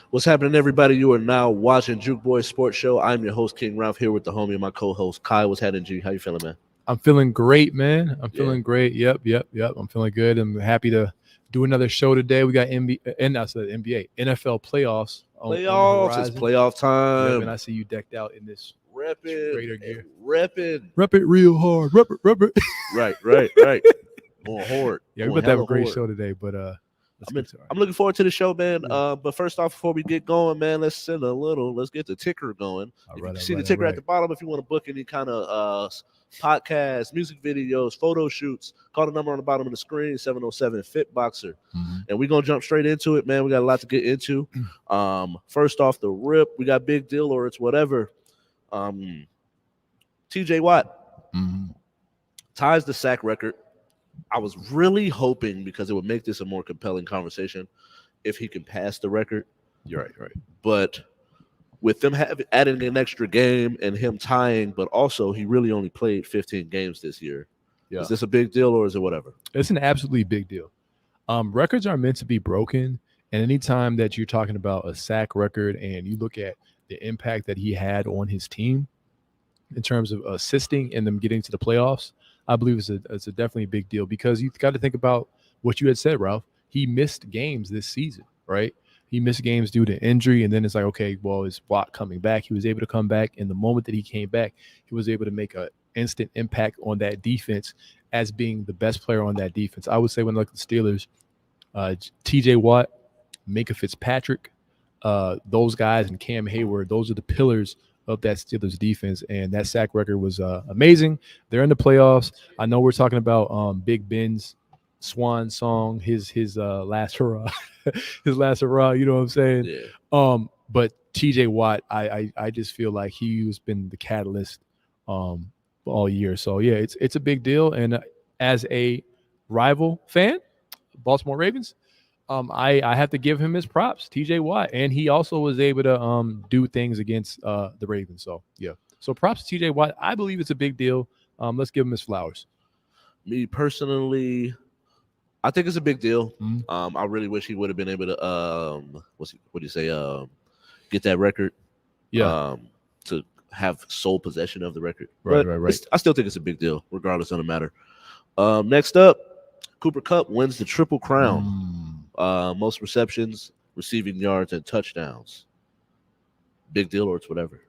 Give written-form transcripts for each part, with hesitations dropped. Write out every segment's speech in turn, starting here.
What's happening, everybody? You are now watching Juke Boy Sports Show. I'm your host, King Ralph, here with the homie and my co-host, Kai. What's happening, G? How you feeling, man? I'm feeling great, man. I'm Yeah. feeling great. Yep. I'm feeling good. I'm happy to do another show today. We got NBA, NFL playoffs on the Playoffs. It's horizon. playoff Yep, time. and I see you decked out in this Reppin'. gear. Reppin'. Rep it real hard. Rep it. Right. Going hard. Yeah, we're Going about to have a hella great hard. show today, but let's get to it. I'm looking forward to the show, man. Yeah. But first off, before we get going, man, let's get the ticker going. If you see the ticker at the bottom, if you want to book any kind of podcasts, music videos, photo shoots, call the number on the bottom of the screen, 707 Fit Boxer. And we're gonna jump straight into it, man. We got a lot to get into. First off the rip, we got big deal or it's whatever. TJ Watt ties the sack record. I was really hoping, because it would make this a more compelling conversation, if he can pass the record. You're right. But with them adding an extra game and him tying, but also he really only played 15 games this year. Yeah. Is this a big deal or is it whatever? It's an absolutely big deal. Records are meant to be broken. And anytime that you're talking about a sack record and you look at the impact that he had on his team in terms of assisting in them getting to the playoffs, I believe it's a definitely a big deal, because you've got to think about what you had said, Ralph. He missed games this season, right? He missed games due to injury, and then it's like, okay, well, is Watt coming back? He was able to come back, and the moment that he came back, he was able to make an instant impact on that defense as being the best player on that defense. I would say when I look at the Steelers, TJ Watt, Minka Fitzpatrick, those guys, and Cam Hayward, those are the pillars of that Steelers defense, and that sack record was amazing. They're in the playoffs. I know we're talking about Big Ben's swan song, his last hurrah, his last hurrah. You know what I'm saying? Yeah. But TJ Watt, I just feel like he's been the catalyst all year. So yeah, it's a big deal. And as a rival fan, Baltimore Ravens, I have to give him his props, TJ Watt, and he also was able to do things against the Ravens. So yeah, so props to TJ Watt. I believe it's a big deal. Let's give him his flowers. Me personally, I think it's a big deal. I really wish he would have been able to what do you say, get that record. Yeah. To have sole possession of the record. Right. I still think it's a big deal, regardless of the matter. Next up, Cooper Kupp wins the Triple Crown. Most receptions, receiving yards, and touchdowns. Big deal or it's whatever?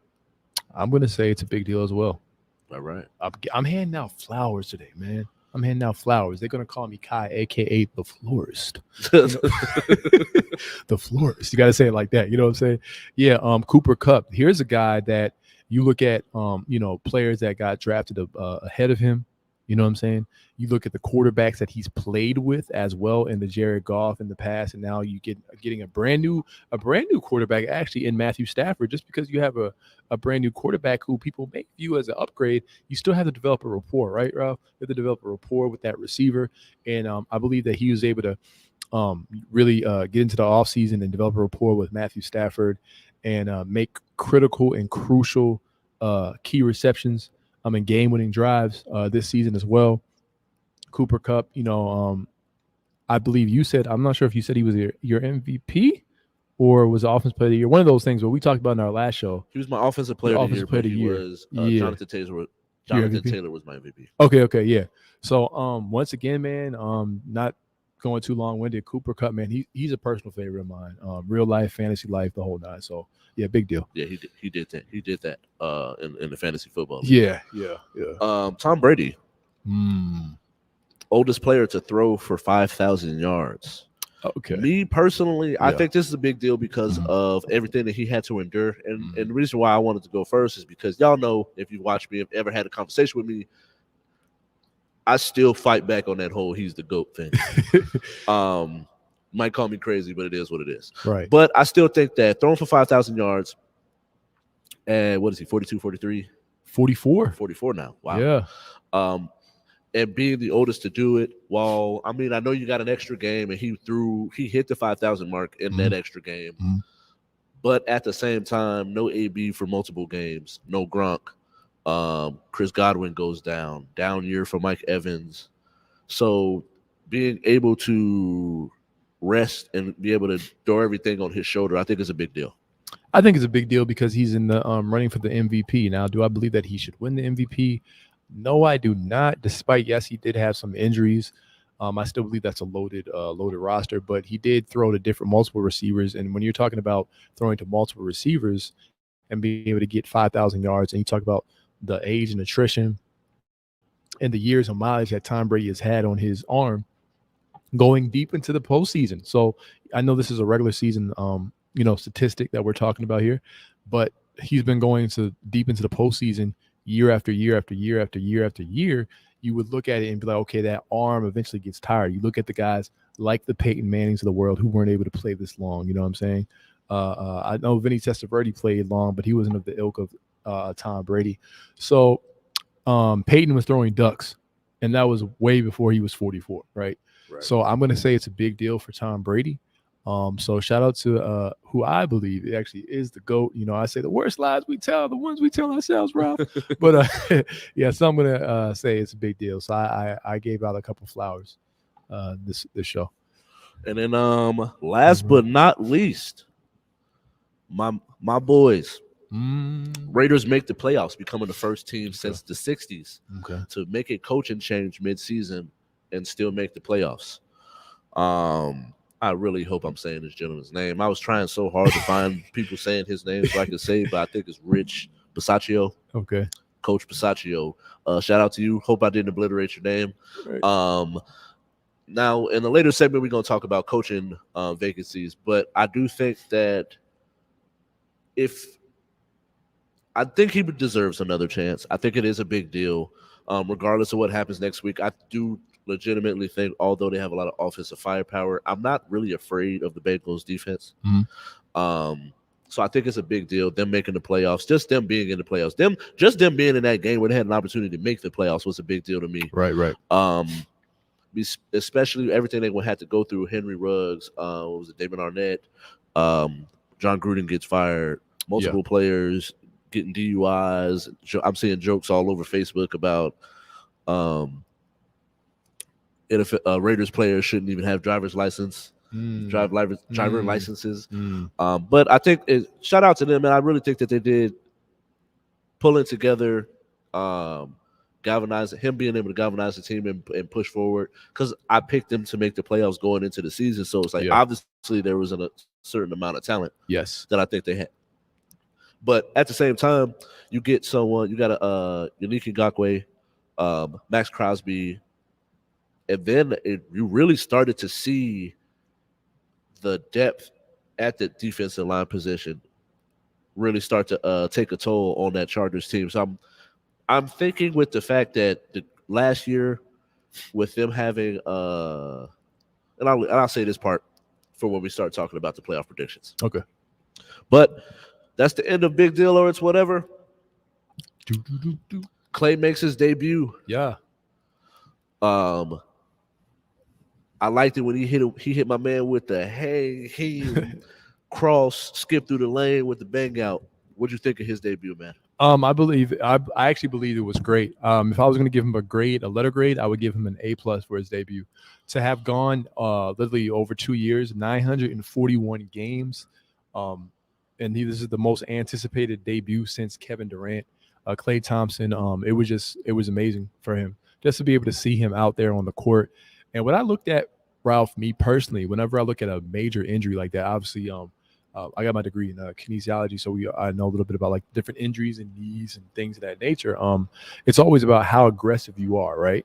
I'm going to say it's a big deal as well. All right. I'm handing out flowers today, man. I'm handing out flowers. They're going to call me Kai, a.k.a. the florist. The florist. You got to say it like that. You know what I'm saying? Yeah, Cooper Kupp. Here's a guy that you look at, players that got drafted ahead of him. You know what I'm saying? You look at the quarterbacks that he's played with as well, in the Jared Goff in the past, and now you getting a brand new quarterback actually in Matthew Stafford. Just because you have a brand new quarterback who people may view as an upgrade, you still have to develop a rapport, right, Ralph? You have to develop a rapport with that receiver, and I believe that he was able to really get into the offseason and develop a rapport with Matthew Stafford and make critical and crucial key receptions in game-winning drives this season as well. Cooper Kupp, I believe you said, I'm not sure if you said he was your MVP or was the offensive player of the year. One of those things, but we talked about in our last show. He was my offensive player of the year, but he was Jonathan Taylor was my MVP. Okay, yeah. So once again, man, not going too long-winded, Cooper Kupp, man, he's a personal favorite of mine. Real life, fantasy life, the whole nine. So yeah, big deal. Yeah, he did that. He did that in the fantasy football. Yeah. Tom Brady, oldest player to throw for 5,000 yards. Okay. Me personally, I think this is a big deal because of everything that he had to endure. And the reason why I wanted to go first is because y'all know, if you watched me, if ever had a conversation with me, I still fight back on that whole he's the GOAT thing. Might call me crazy, but it is what it is. Right. But I still think that throwing for 5,000 yards, and what is he, 42, 43? 44? 44 now. Wow. Yeah. And being the oldest to do it, while, I mean, I know you got an extra game, and he hit the 5,000 mark in that extra game. But at the same time, no AB for multiple games, no Gronk. Chris Godwin goes down year for Mike Evans. So being able to rest and be able to throw everything on his shoulder, I think is a big deal. I think it's a big deal because he's in the running for the MVP. Now, do I believe that he should win the MVP? No, I do not. Despite, yes, he did have some injuries. I still believe that's a loaded roster, but he did throw to different multiple receivers. And when you're talking about throwing to multiple receivers and being able to get 5,000 yards, and you talk about the age and attrition and the years of mileage that Tom Brady has had on his arm, going deep into the postseason. So I know this is a regular season, statistic that we're talking about here, but he's been going to deep into the postseason year after year after year after year after year. You would look at it and be like, okay, that arm eventually gets tired. You look at the guys like the Peyton Mannings of the world who weren't able to play this long. You know what I'm saying? I know Vinny Testaverde played long, but he wasn't of the ilk of Tom Brady. So Peyton was throwing ducks, and that was way before he was 44, right? So I'm going to say it's a big deal for Tom Brady. So shout out to who I believe actually is the GOAT. You know, I say the worst lies we tell, the ones we tell ourselves, Ralph. But yeah, so I'm going to say it's a big deal. So I gave out a couple flowers this show. And then last but not least, my Boyz. Raiders make the playoffs, becoming the first team since the 60s to make a coaching change mid-season and still make the playoffs. I really hope I'm saying this gentleman's name. I was trying so hard to find people saying his name so I could say, but I think it's Rich Bisaccio. Okay. Coach Bisaccio. Shout out to you. Hope I didn't obliterate your name. Right. Now, in the later segment, we're going to talk about coaching vacancies, but I do think that I think he deserves another chance. I think it is a big deal, regardless of what happens next week. I do legitimately think, although they have a lot of offensive firepower, I'm not really afraid of the Bengals defense. So I think it's a big deal, them making the playoffs, just them being in the playoffs. Them being in that game where they had an opportunity to make the playoffs was a big deal to me. Right. Especially everything they would have to go through. Henry Ruggs, what was it, David Arnett, John Gruden gets fired, multiple players getting DUIs. I'm seeing jokes all over Facebook about Raiders players shouldn't even have driver's license, driver licenses. But I think shout out to them, and I really think that they did pulling together, galvanize him, being able to galvanize the team and push forward. Because I picked them to make the playoffs going into the season, so it's like obviously there was a certain amount of talent, that I think they had. But at the same time, you get someone, you got a Unique Ngakoue, Max Crosby, and then you really started to see the depth at the defensive line position really start to take a toll on that Chargers team. So I'm thinking with the fact that last year, with them having and I'll say this part for when we start talking about the playoff predictions. Okay. But that's the end of Big Deal or It's Whatever. Clay makes his debut. Yeah. I liked it when he hit my man with the hang cross, skip through the lane with the bang out. What'd you think of his debut, man? I actually believe it was great. If I was going to give him a letter grade, I would give him an A+ for his debut. To have gone literally over 2 years, 941 games, and this is the most anticipated debut since Kevin Durant, Klay Thompson. It was amazing for him just to be able to see him out there on the court. And when I looked at Ralph, me personally, whenever I look at a major injury like that, obviously, I got my degree in kinesiology, so I know a little bit about like different injuries and knees and things of that nature. It's always about how aggressive you are, right?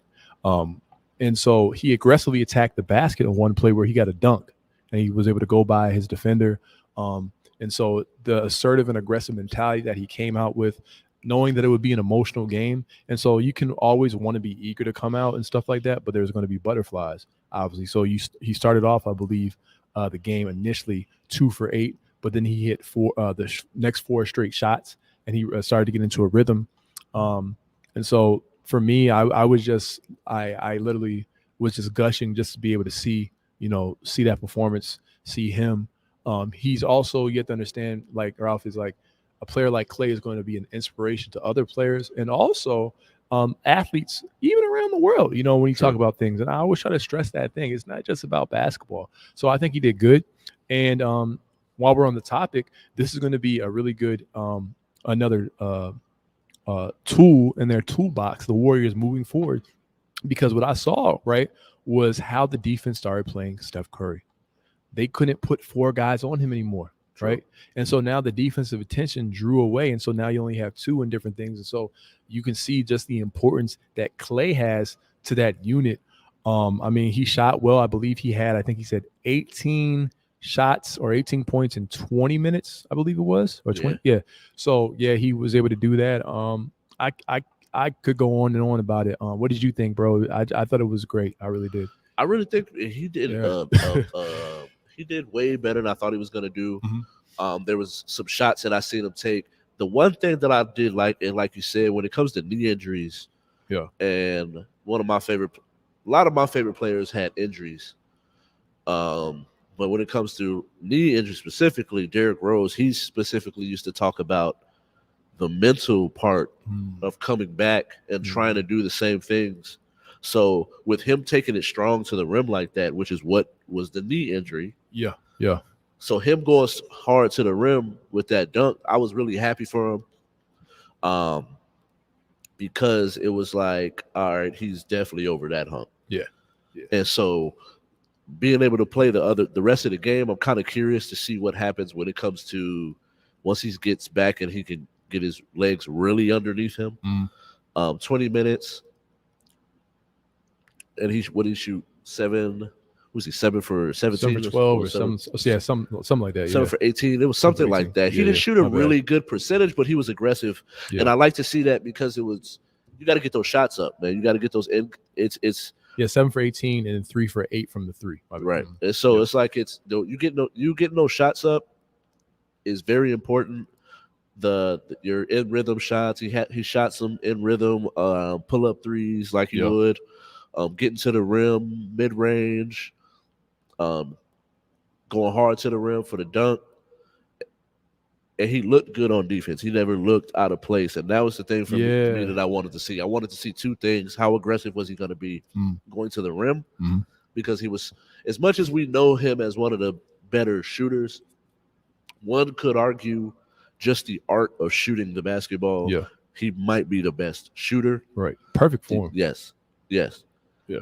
And so he aggressively attacked the basket on one play where he got a dunk, and he was able to go by his defender. And so the assertive and aggressive mentality that he came out with, knowing that it would be an emotional game. And so you can always want to be eager to come out and stuff like that, but there's going to be butterflies, obviously. So he started off, I believe, the game initially 2 for 8, but then he hit next 4 straight shots, and he started to get into a rhythm. And so for me, I literally was just gushing just to be able to see that performance, see him. He's also, you have to understand, like Ralph is like, a player like Clay is going to be an inspiration to other players. And also, athletes, even around the world, when you Sure. talk about things. And I always try to stress that thing. It's not just about basketball. So I think he did good. And while we're on the topic, this is going to be a really good another tool in their toolbox, the Warriors moving forward. Because what I saw, right, was how the defense started playing Steph Curry. They couldn't put 4 guys on him anymore, True. right? And so now the defensive attention drew away. And so now you only have 2 in different things. And so you can see just the importance that Clay has to that unit. I mean, he shot well. I believe I think he said 18 shots or 18 points in 20 minutes, I believe it was, or 20. Yeah. So, yeah, he was able to do that. I could go on and on about it. What did you think, bro? I thought it was great. I really did. I really think he did. He did way better than I thought he was going to do. Mm-hmm. There was some shots that I seen him take. The one thing that I did like, and like you said, when it comes to knee injuries, and a lot of my favorite players had injuries. But when it comes to knee injuries specifically, Derrick Rose, he specifically used to talk about the mental part of coming back and trying to do the same things. So with him taking it strong to the rim like that, which is what was the knee injury. Yeah. So him going hard to the rim with that dunk, I was really happy for him. Because it was like, all right, he's definitely over that hump. Yeah. And so being able to play the rest of the game, I'm kind of curious to see what happens when it comes to once he gets back and he can get his legs really underneath him. 20 minutes. And what did he shoot? 7 for 17? 7 for 12 or something like that. 7 for 18. It was something like that. He didn't shoot a really good percentage, but he was aggressive. Yeah. And I like to see that because you got to get those shots up, man. You got to get those in. It's 7 for 18 and 3 for 8 from the 3. Right. And so it's like you getting those shots up is very important. Your in rhythm shots. He shot some in rhythm pull up threes like he would. Getting to the rim mid range. Going hard to the rim for the dunk. And he looked good on defense. He never looked out of place. And that was the thing for me that I wanted to see. I wanted to see 2 things. How aggressive was he going to be going to the rim? Because he was, as much as we know him as one of the better shooters, one could argue just the art of shooting the basketball. Yeah. He might be the best shooter. Right. Perfect form. Yes. Yeah.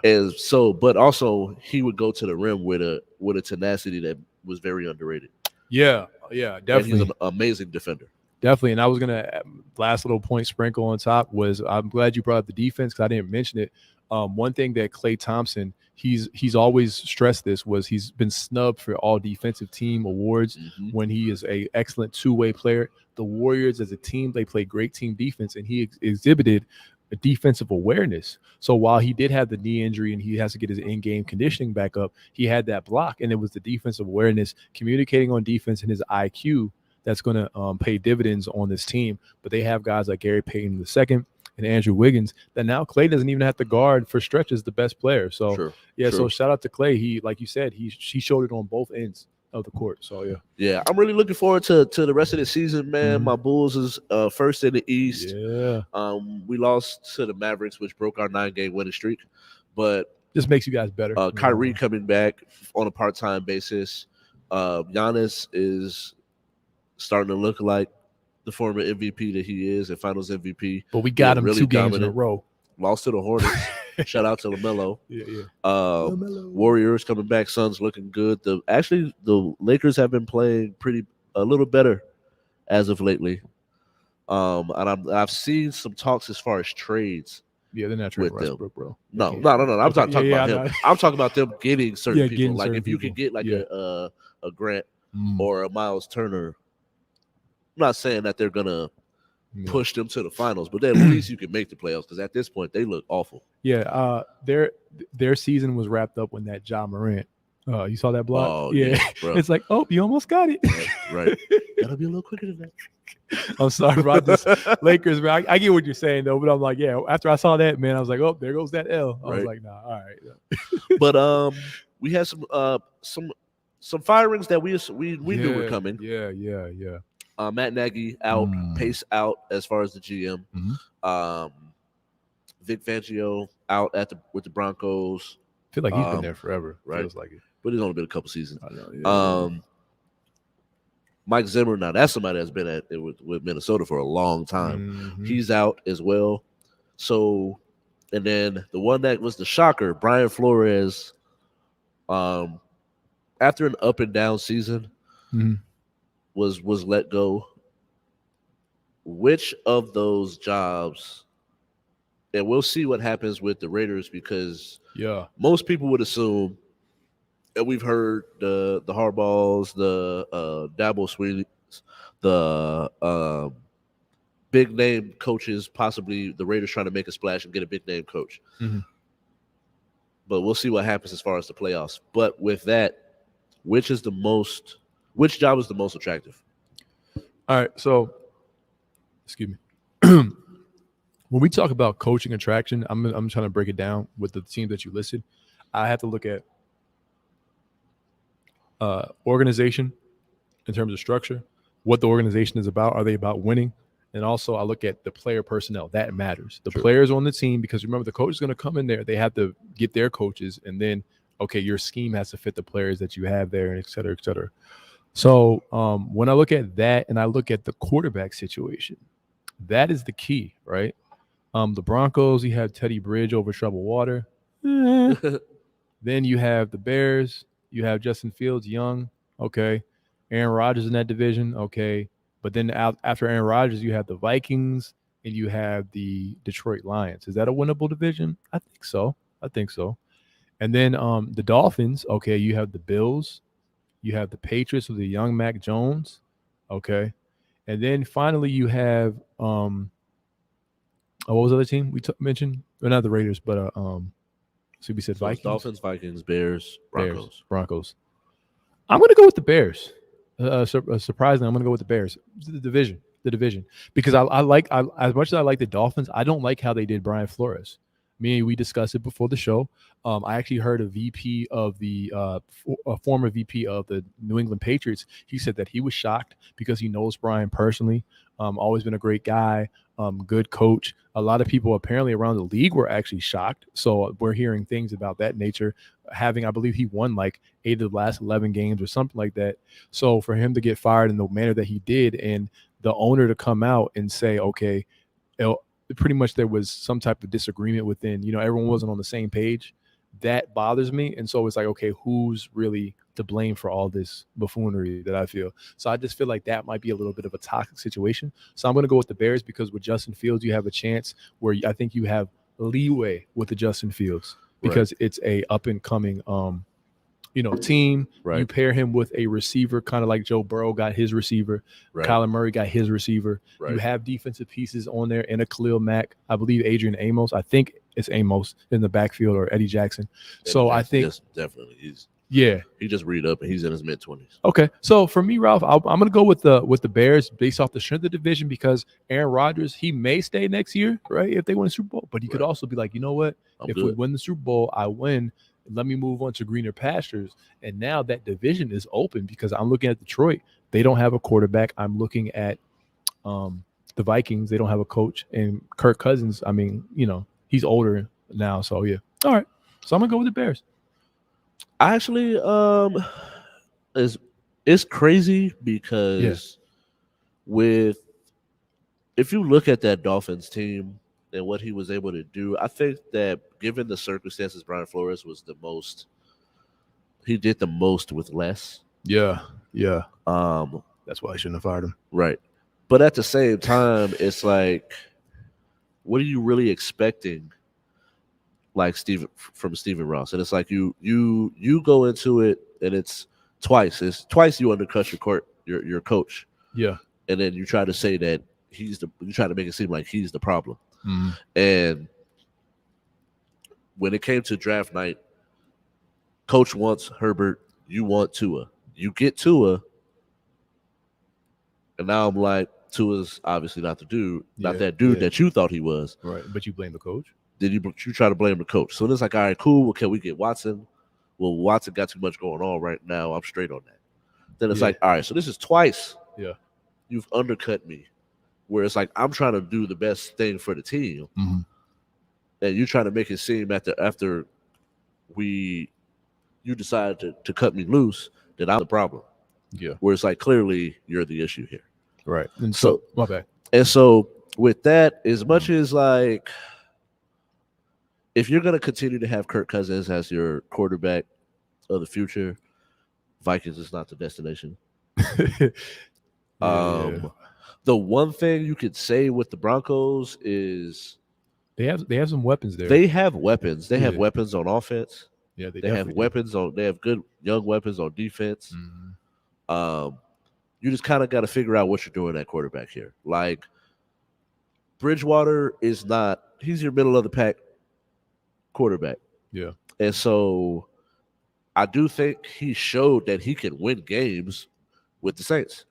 And so, but also he would go to the rim with a tenacity that was very underrated. Yeah, definitely. And he's an amazing defender. Definitely. And I was gonna last little point sprinkle on top was I'm glad you brought up the defense because I didn't mention it. One thing that Klay Thompson, he's always stressed this was he's been snubbed for all defensive team awards when he is a excellent 2-way player. The Warriors as a team, they play great team defense, and he exhibited a defensive awareness. So while he did have the knee injury and he has to get his in-game conditioning back up, he had that block, and it was the defensive awareness, communicating on defense, and his IQ that's going to pay dividends on this team. But they have guys like Gary Payton II and Andrew Wiggins that now Klay doesn't even have to guard for stretches the best player. So so shout out to Klay. He, like you said, he showed it on both ends of the court. So yeah, I'm really looking forward to the rest of the season, man. My Bulls is first in the East. We lost to the Mavericks, which broke our 9-game winning streak, but just makes you guys better. Kyrie coming back on a part-time basis. Giannis is starting to look like the former MVP that he is, and Finals MVP. But we got him really 2 games in a row. Lost to the Hornets. Shout out to LaMelo. Warriors coming back. Suns looking good. The Lakers have been playing a little better as of lately. And I've seen some talks as far as trades. Yeah, they're not trading Westbrook, bro. No. I'm talking about him. I'm talking about them getting certain people. Like if you could get like a Grant or a Miles Turner. I'm not saying that they're gonna push them to the finals, but at least you can make the playoffs because at this point they look awful. Yeah, their season was wrapped up when that Ja Morant. You saw that block? Oh, yeah. It's like, oh, you almost got it. Right. Gotta be a little quicker than that. I'm sorry about this, Lakers, man. I get what you're saying though, but I'm like, yeah. After I saw that, man, I was like, oh, there goes that L. I was like, nah, all right. But we had some firings that we knew were coming. Yeah. Matt Nagy out, Pace out as far as the GM. Vic Fangio out with the Broncos. I feel like he's been there forever. Right. Feels like it. But he's only been a couple seasons. I know. Yeah. Mike Zimmer, now that's somebody that's been at it with Minnesota for a long time. Mm-hmm. He's out as well. So, and then the one that was the shocker, Brian Flores, after an up and down season, was let go. Which of those jobs? And we'll see what happens with the Raiders because most people would assume, and we've heard the Harbaughs, the Dabo Swinney's, the big name coaches, possibly the Raiders trying to make a splash and get a big name coach. Mm-hmm. But we'll see what happens as far as the playoffs. But with that, which job is the most attractive? All right, so excuse me. When we talk about coaching attraction, I'm trying to break it down with the team that you listed. I have to look at organization in terms of structure, what the organization is about. Are they about winning? And also I look at the player personnel. That matters. The players on the team, because remember, the coach is going to come in there. They have to get their coaches. And then, okay, your scheme has to fit the players that you have there, and et cetera, et cetera. So when I look at that and I look at the quarterback situation, that is the key, right? The Broncos, you have Teddy Bridge over troubled water. Then you have the Bears. You have Justin Fields, young. Okay. Aaron Rodgers in that division. Okay. But then after Aaron Rodgers, you have the Vikings and you have the Detroit Lions. Is that a winnable division? I think so. And then the Dolphins, okay, you have the Bills. You have the Patriots with the young Mac Jones. Okay. And then finally you have what was the other team we mentioned? Well, not the Raiders, but so we said So Vikings. Dolphins, Vikings, Bears, Broncos. I'm going to go with the Bears. Surprisingly, I'm going to go with the Bears. The division, because I like as much as I like the Dolphins, I don't like how they did Brian Flores. We discussed it before the show. I actually heard a VP of a former VP of the New England Patriots. He said that he was shocked because he knows Brian personally. Always been a great guy, good coach. A lot of people apparently around the league were actually shocked. So we're hearing things about that nature. I believe he won like 8 of the last 11 games or something like that. So for him to get fired in the manner that he did, and the owner to come out and say, okay, pretty much there was some type of disagreement within, everyone wasn't on the same page. That bothers me. And so it's like, okay, who's really to blame for all this buffoonery that I feel? So I just feel like that might be a little bit of a toxic situation. So I'm going to go with the Bears because with Justin Fields, you have a chance where I think you have leeway with the Justin Fields because it's a up and coming, team. Right. You pair him with a receiver, kind of like Joe Burrow got his receiver. Right. Kyler Murray got his receiver. Right. You have defensive pieces on there and a Khalil Mack. I believe Adrian Amos. I think it's Amos in the backfield, or Eddie Jackson. So I think definitely he just read up and he's in his mid-20s. Okay, so for me, Ralph, I'm going to go with the Bears based off the strength of the division because Aaron Rodgers, he may stay next year, right, if they win the Super Bowl. But he could also be like, you know what, if we win the Super Bowl, I win. Let me move on to greener pastures. And now that division is open because I'm looking at Detroit. They don't have a quarterback. I'm looking at the Vikings. They don't have a coach. And Kirk Cousins, he's older now. So, yeah. All right. So I'm going to go with the Bears. Actually, it's crazy because if you look at that Dolphins team and what he was able to do, I think that given the circumstances, Brian Flores was he did the most with less. Yeah. That's why I shouldn't have fired him. Right. But at the same time, it's like, what are you really expecting? Like from Stephen Ross, and it's like you go into it, and it's twice you undercut your coach, and then you try to say that you try to make it seem like he's the problem, and when it came to draft night, coach wants Herbert, you want Tua, you get Tua, and now I'm like, Tua's obviously not that dude that you thought he was, right? But you blame the coach. Did you try to blame the coach? So it's like, all right, cool. Well, can we get Watson? Well, Watson got too much going on right now. I'm straight on that. Then it's like, all right, so this is twice. Yeah. You've undercut me. Where it's like, I'm trying to do the best thing for the team. and you trying to make it seem after you decided to cut me loose, then I'm the problem. Yeah. Where it's like clearly you're the issue here. Right. And So my bad. And so with that, as much as like if you're gonna continue to have Kirk Cousins as your quarterback of the future, Vikings is not the destination. Yeah. The one thing you could say with the Broncos is They have some weapons there. they have weapons. They have Yeah. weapons on offense. Yeah, They have weapons on. They have good young weapons on defense. You just kind of got to figure out what you're doing at quarterback here. Like Bridgewater is not. He's your middle of the pack quarterback. Yeah. And so I do think he showed that he can win games with the Saints.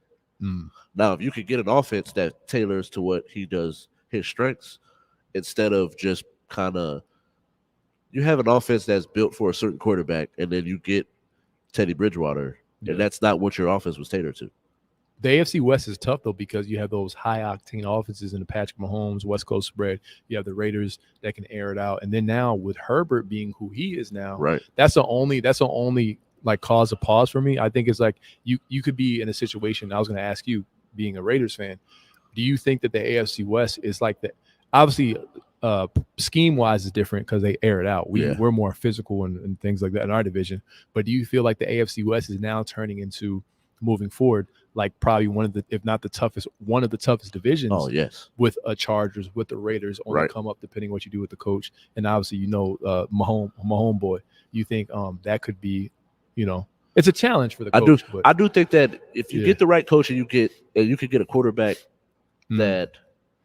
Now, if you could get an offense that tailors to what he does, his strengths, instead of just kind of you have an offense that's built for a certain quarterback, and then you get Teddy Bridgewater, and that's not what your offense was tailored to. The AFC West is tough, though, because you have those high-octane offenses in the Patrick Mahomes, West Coast spread. You have the Raiders that can air it out. And then now with Herbert being who he is now, right? That's the only like cause of pause for me. I think it's like you could be in a situation. I was going to ask you, being a Raiders fan, do you think that the AFC West is like the obviously scheme-wise is different because they air it out. We're more physical and things like that in our division. But do you feel like the AFC West is now turning into moving forward like probably one of the, if not the toughest, one of the toughest divisions? Oh, yes. With a Chargers, with the Raiders on the come up, depending what you do with the coach. And obviously, my homeboy, you think that could be, it's a challenge for the coach. I do think that if you get the right coach and you could get a quarterback that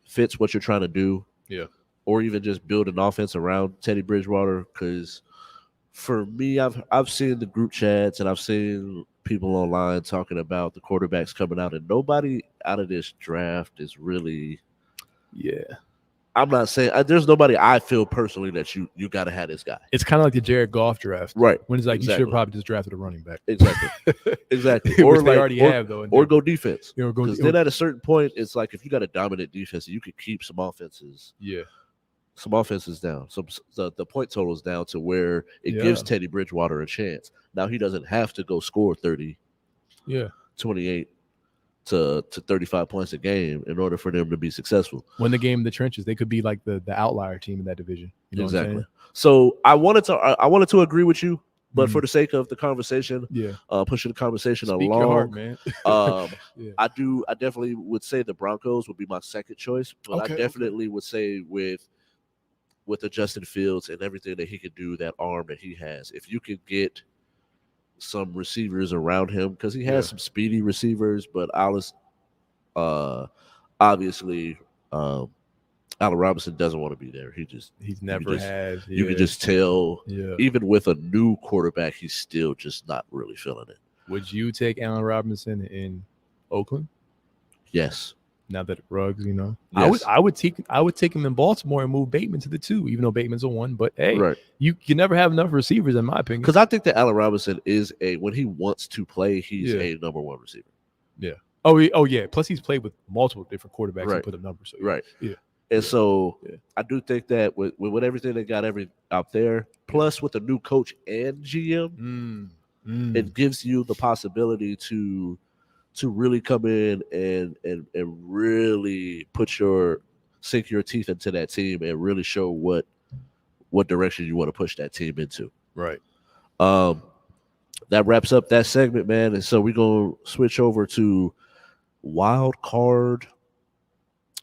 fits what you're trying to do, or even just build an offense around Teddy Bridgewater. Because for me, I've seen the group chats and I've seen people online talking about the quarterbacks coming out, and nobody out of this draft is really. Yeah, I'm not saying there's nobody I feel personally that you got to have this guy. It's kind of like the Jared Goff draft, right? When it's like you should have probably just drafted a running back, exactly. Or they already have though, or go defense. Because then at a certain point, it's like if you got a dominant defense, you could keep some offenses. Some offenses down. The point total is down to where it gives Teddy Bridgewater a chance. Now he doesn't have to go score 30, 28 to 35 points a game in order for them to be successful. Win the game in the trenches. They could be like the outlier team in that division. You know exactly. What I'm so I wanted to agree with you, but for the sake of the conversation, pushing the conversation Speak along, your heart, man. I definitely would say the Broncos would be my second choice, but I definitely would say with the Justin Fields and everything that he could do, that arm that he has, if you could get some receivers around him, because he has some speedy receivers, but obviously Allen Robinson doesn't want to be there. He's never had. You can just tell, even with a new quarterback, he's still just not really feeling it. Would you take Allen Robinson in Oakland? Yes. Now that Ruggs, yes. I would take him in Baltimore and move Bateman to the 2, even though Bateman's a 1. But hey, you can never have enough receivers, in my opinion. Because I think that Allen Robinson is when he wants to play, he's a number 1 receiver. Yeah. Oh yeah. Plus, he's played with multiple different quarterbacks and put up numbers. So Yeah. And so I do think that with everything they got out there, plus with the new coach and GM, it gives you the possibility to really come in and really sink your teeth into that team and really show what direction you want to push that team into. Right. That wraps up that segment, man. And so we're going to switch over to wild card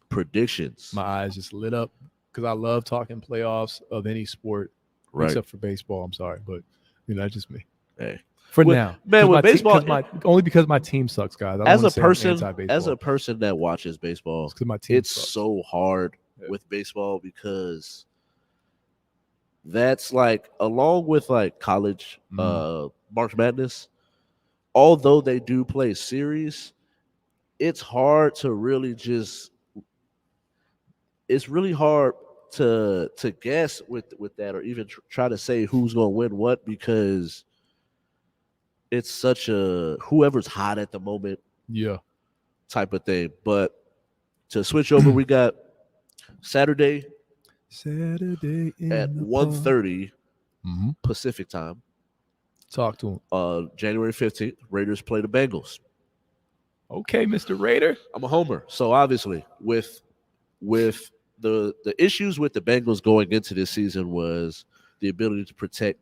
predictions. My eyes just lit up because I love talking playoffs of any sport except for baseball. I'm sorry, but that's just me. Hey. Now, man, with baseball, only because my team sucks, guys. As a person that watches baseball, it's so hard with baseball because that's like, along with like college March Madness, although they do play series, it's hard to really it's really hard to guess with that, or even try to say who's going to win what, because it's such a whoever's hot at the moment type of thing. But to switch over, we got Saturday Saturday in at the 1:30 Mm-hmm. Pacific time. Talk to him. January 15th, Raiders play the Bengals. Okay, Mr. Raider. I'm a homer, so obviously with the issues with the Bengals going into this season was the ability to protect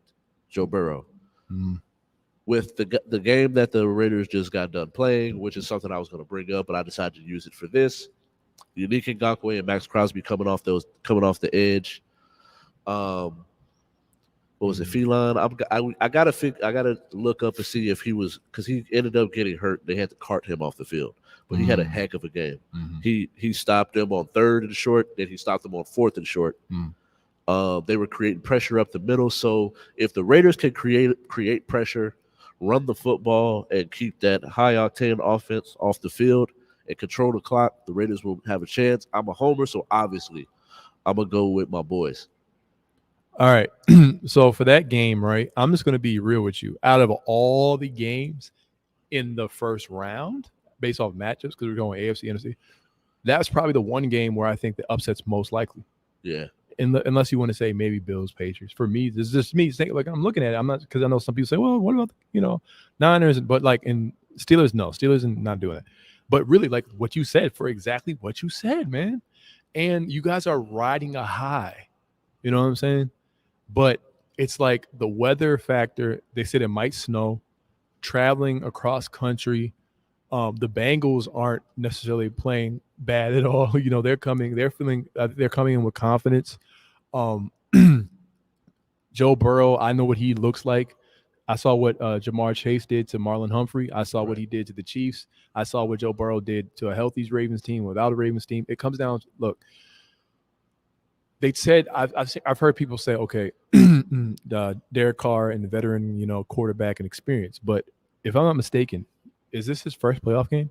Joe Burrow. Mm. With the game that the Raiders just got done playing, which is something I was going to bring up, but I decided to use it for this. Unique Ngakoue and Max Crosby coming off the edge. What was it, Feline? I gotta look up and see if he was, because he ended up getting hurt. They had to cart him off the field, but he had a heck of a game. He stopped them on 3rd and short, then he stopped them on 4th and short. They were creating pressure up the middle. So if the Raiders can create pressure, run the football, and keep that high octane offense off the field and control the clock, the Raiders will have a chance. I'm a homer, so obviously I'm gonna go with my boys. All right. So for that game, right, I'm just going to be real with you. Out of all the games in the first round, based off matchups, because we're going AFC, NFC, that's probably the one game where I think the upset's most likely. Yeah. Unless you want to say maybe Bills, Patriots. For me, this is just me saying, like, I'm looking at it. I'm not, because I know some people say, well, what about, Niners? But like in Steelers, no. Steelers are not doing it. But really, like what you said, for exactly what you said, man. And you guys are riding a high. You know what I'm saying? But it's like the weather factor. They said it might snow. Traveling across country. The Bengals aren't necessarily playing bad at all. They're coming in with confidence. Joe Burrow, I know what he looks like. I saw what Jamar Chase did to Marlon Humphrey. I saw what he did to the Chiefs. I saw what Joe Burrow did to a healthy Ravens team, without a Ravens team. It comes down to, look, they said, I've heard people say, okay, Derek Carr and the veteran, quarterback and experience. But if I'm not mistaken, is this his first playoff game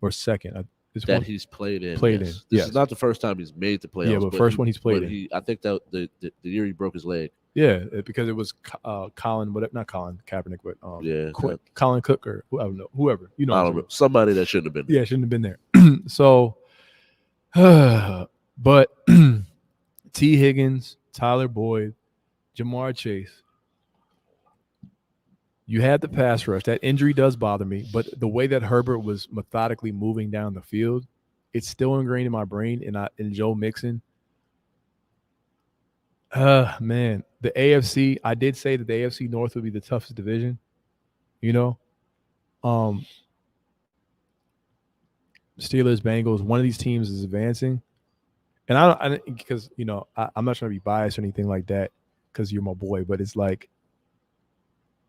or second? He's played in. This is not the first time he's made the playoffs. Yeah, but first one he's played in. I think that the year he broke his leg. Yeah, because it was not Colin Kaepernick, but Colin Cook or whoever. I don't know. Somebody that shouldn't have been there. Yeah, shouldn't have been there. So, but T. Higgins, Tyler Boyd, Jamar Chase. You had the pass rush. That injury does bother me, but the way that Herbert was methodically moving down the field, it's still ingrained in my brain. And Joe Mixon. Man, the AFC. I did say that the AFC North would be the toughest division. Steelers, Bengals. One of these teams is advancing, and because I'm not trying to be biased or anything like that, because you're my boy, but it's like,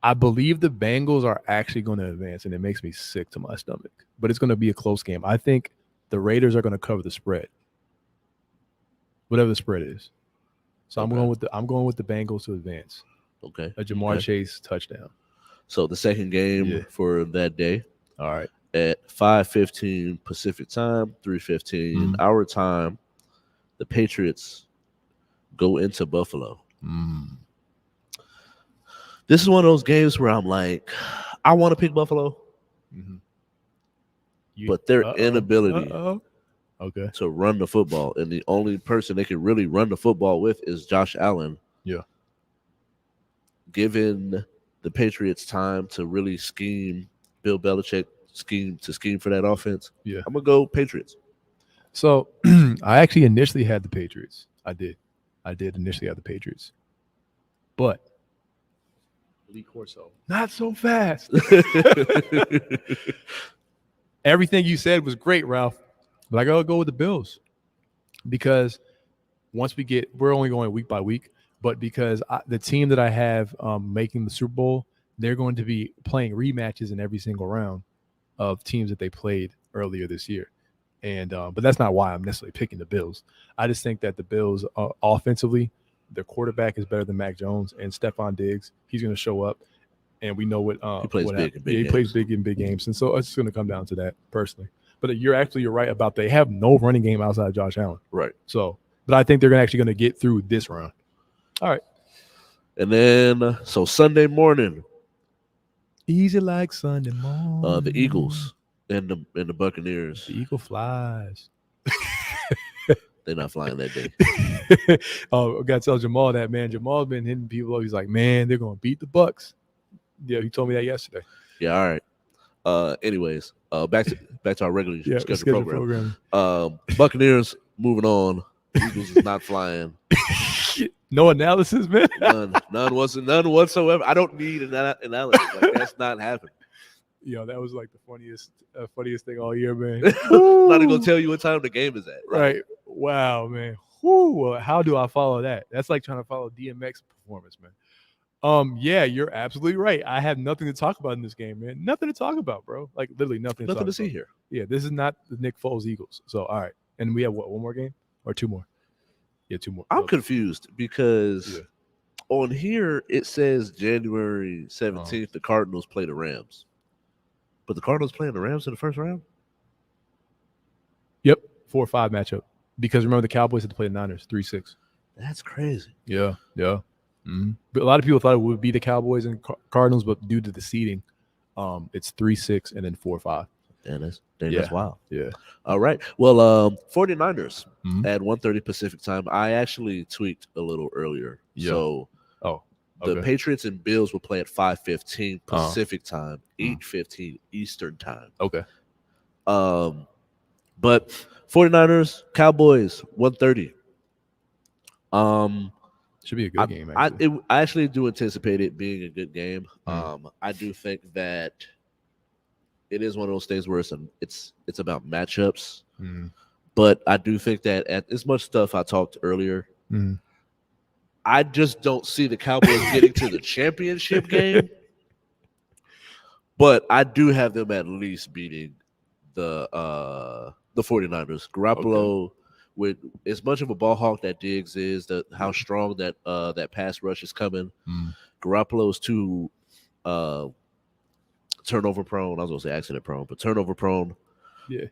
I believe the Bengals are actually going to advance, and it makes me sick to my stomach. But it's going to be a close game. I think the Raiders are going to cover the spread, whatever the spread is. So I'm going with the Bengals to advance. Okay. A Jamar Chase touchdown. So the second game for that day. All right. At 5:15 Pacific time, 3:15 our time, the Patriots go into Buffalo. This is one of those games where I'm like, I want to pick Buffalo, but their inability to run the football, and the only person they can really run the football with is Josh Allen. Yeah. Given the Patriots time to really scheme, Bill Belichick scheme for that offense, I'm gonna go Patriots. So I actually initially had the Patriots. I did initially have the Patriots, but Lee Corso, not so fast. Everything you said was great, Ralph, but I gotta go with the Bills, because once we're only going week by week, but because the team that I have making the Super Bowl, they're going to be playing rematches in every single round of teams that they played earlier this year. And but that's not why I'm necessarily picking the Bills. I just think that the Bills offensively, their quarterback is better than Mac Jones, and Stephon Diggs, he's going to show up, and we know what he plays big in big games. He plays big in big games, and so it's just going to come down to that personally. But you're right about they have no running game outside of Josh Allen. Right. So, but I think they're actually going to get through this round. All right. And then so Sunday morning, easy like Sunday morning. the Eagles and the Buccaneers. The Eagle flies. They're not flying that day. Oh, I gotta tell Jamal that, man. Jamal's been hitting people up. He's like, man, they're gonna beat the Bucks. Yeah, he told me that yesterday. Yeah, all right. Anyways, back to our regularly scheduled program. Buccaneers moving on. Eagles is not flying. No analysis, man. None whatsoever. I don't need an analysis. Like, that's not happening. Yo, that was like the funniest thing all year, man. I'm not even gonna tell you what time the game is at. Right. Wow, man. Whew. How do I follow that? That's like trying to follow DMX performance, man. Yeah, you're absolutely right. I have nothing to talk about in this game, man. Nothing to talk about, bro. Like literally nothing. Nothing to see about here. Yeah, this is not the Nick Foles Eagles. So all right, and we have what, one more game or two more? Yeah, two more. I'm confused because on here it says January 17th the Cardinals play the Rams, but the Cardinals playing the Rams in the first round. Yep, 4-5 matchup. Because remember the Cowboys had to play the Niners 3-6. That's crazy. Yeah. Mm-hmm. But a lot of people thought it would be the Cowboys and Cardinals, but due to the seeding, it's 3-6 and then 4-5. That's wild. Yeah. All right. Well, 49ers at 1:30 Pacific time. I actually tweaked a little earlier. Yeah. So the Patriots and Bills will play at 5:15 Pacific time, 8:15 Eastern time. Okay. But 49ers, Cowboys, 1:30. Should be a good game, actually. I actually do anticipate it being a good game. I do think that it is one of those things where it's about matchups. But I do think that at as much stuff I talked earlier, I just don't see the Cowboys getting to the championship game. But I do have them at least beating the 49ers. Garoppolo, with as much of a ball hawk that Diggs is, how strong that pass rush is coming. Garoppolo's too turnover prone. I was gonna say accident prone, but turnover prone. Yeah.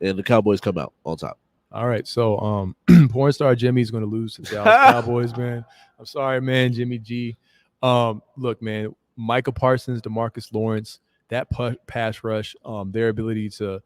And the Cowboys come out on top. All right. So porn star Jimmy's gonna lose to the Dallas Cowboys, man. I'm sorry, man, Jimmy G. Look, man, Micah Parsons, DeMarcus Lawrence, that pass rush, their ability to,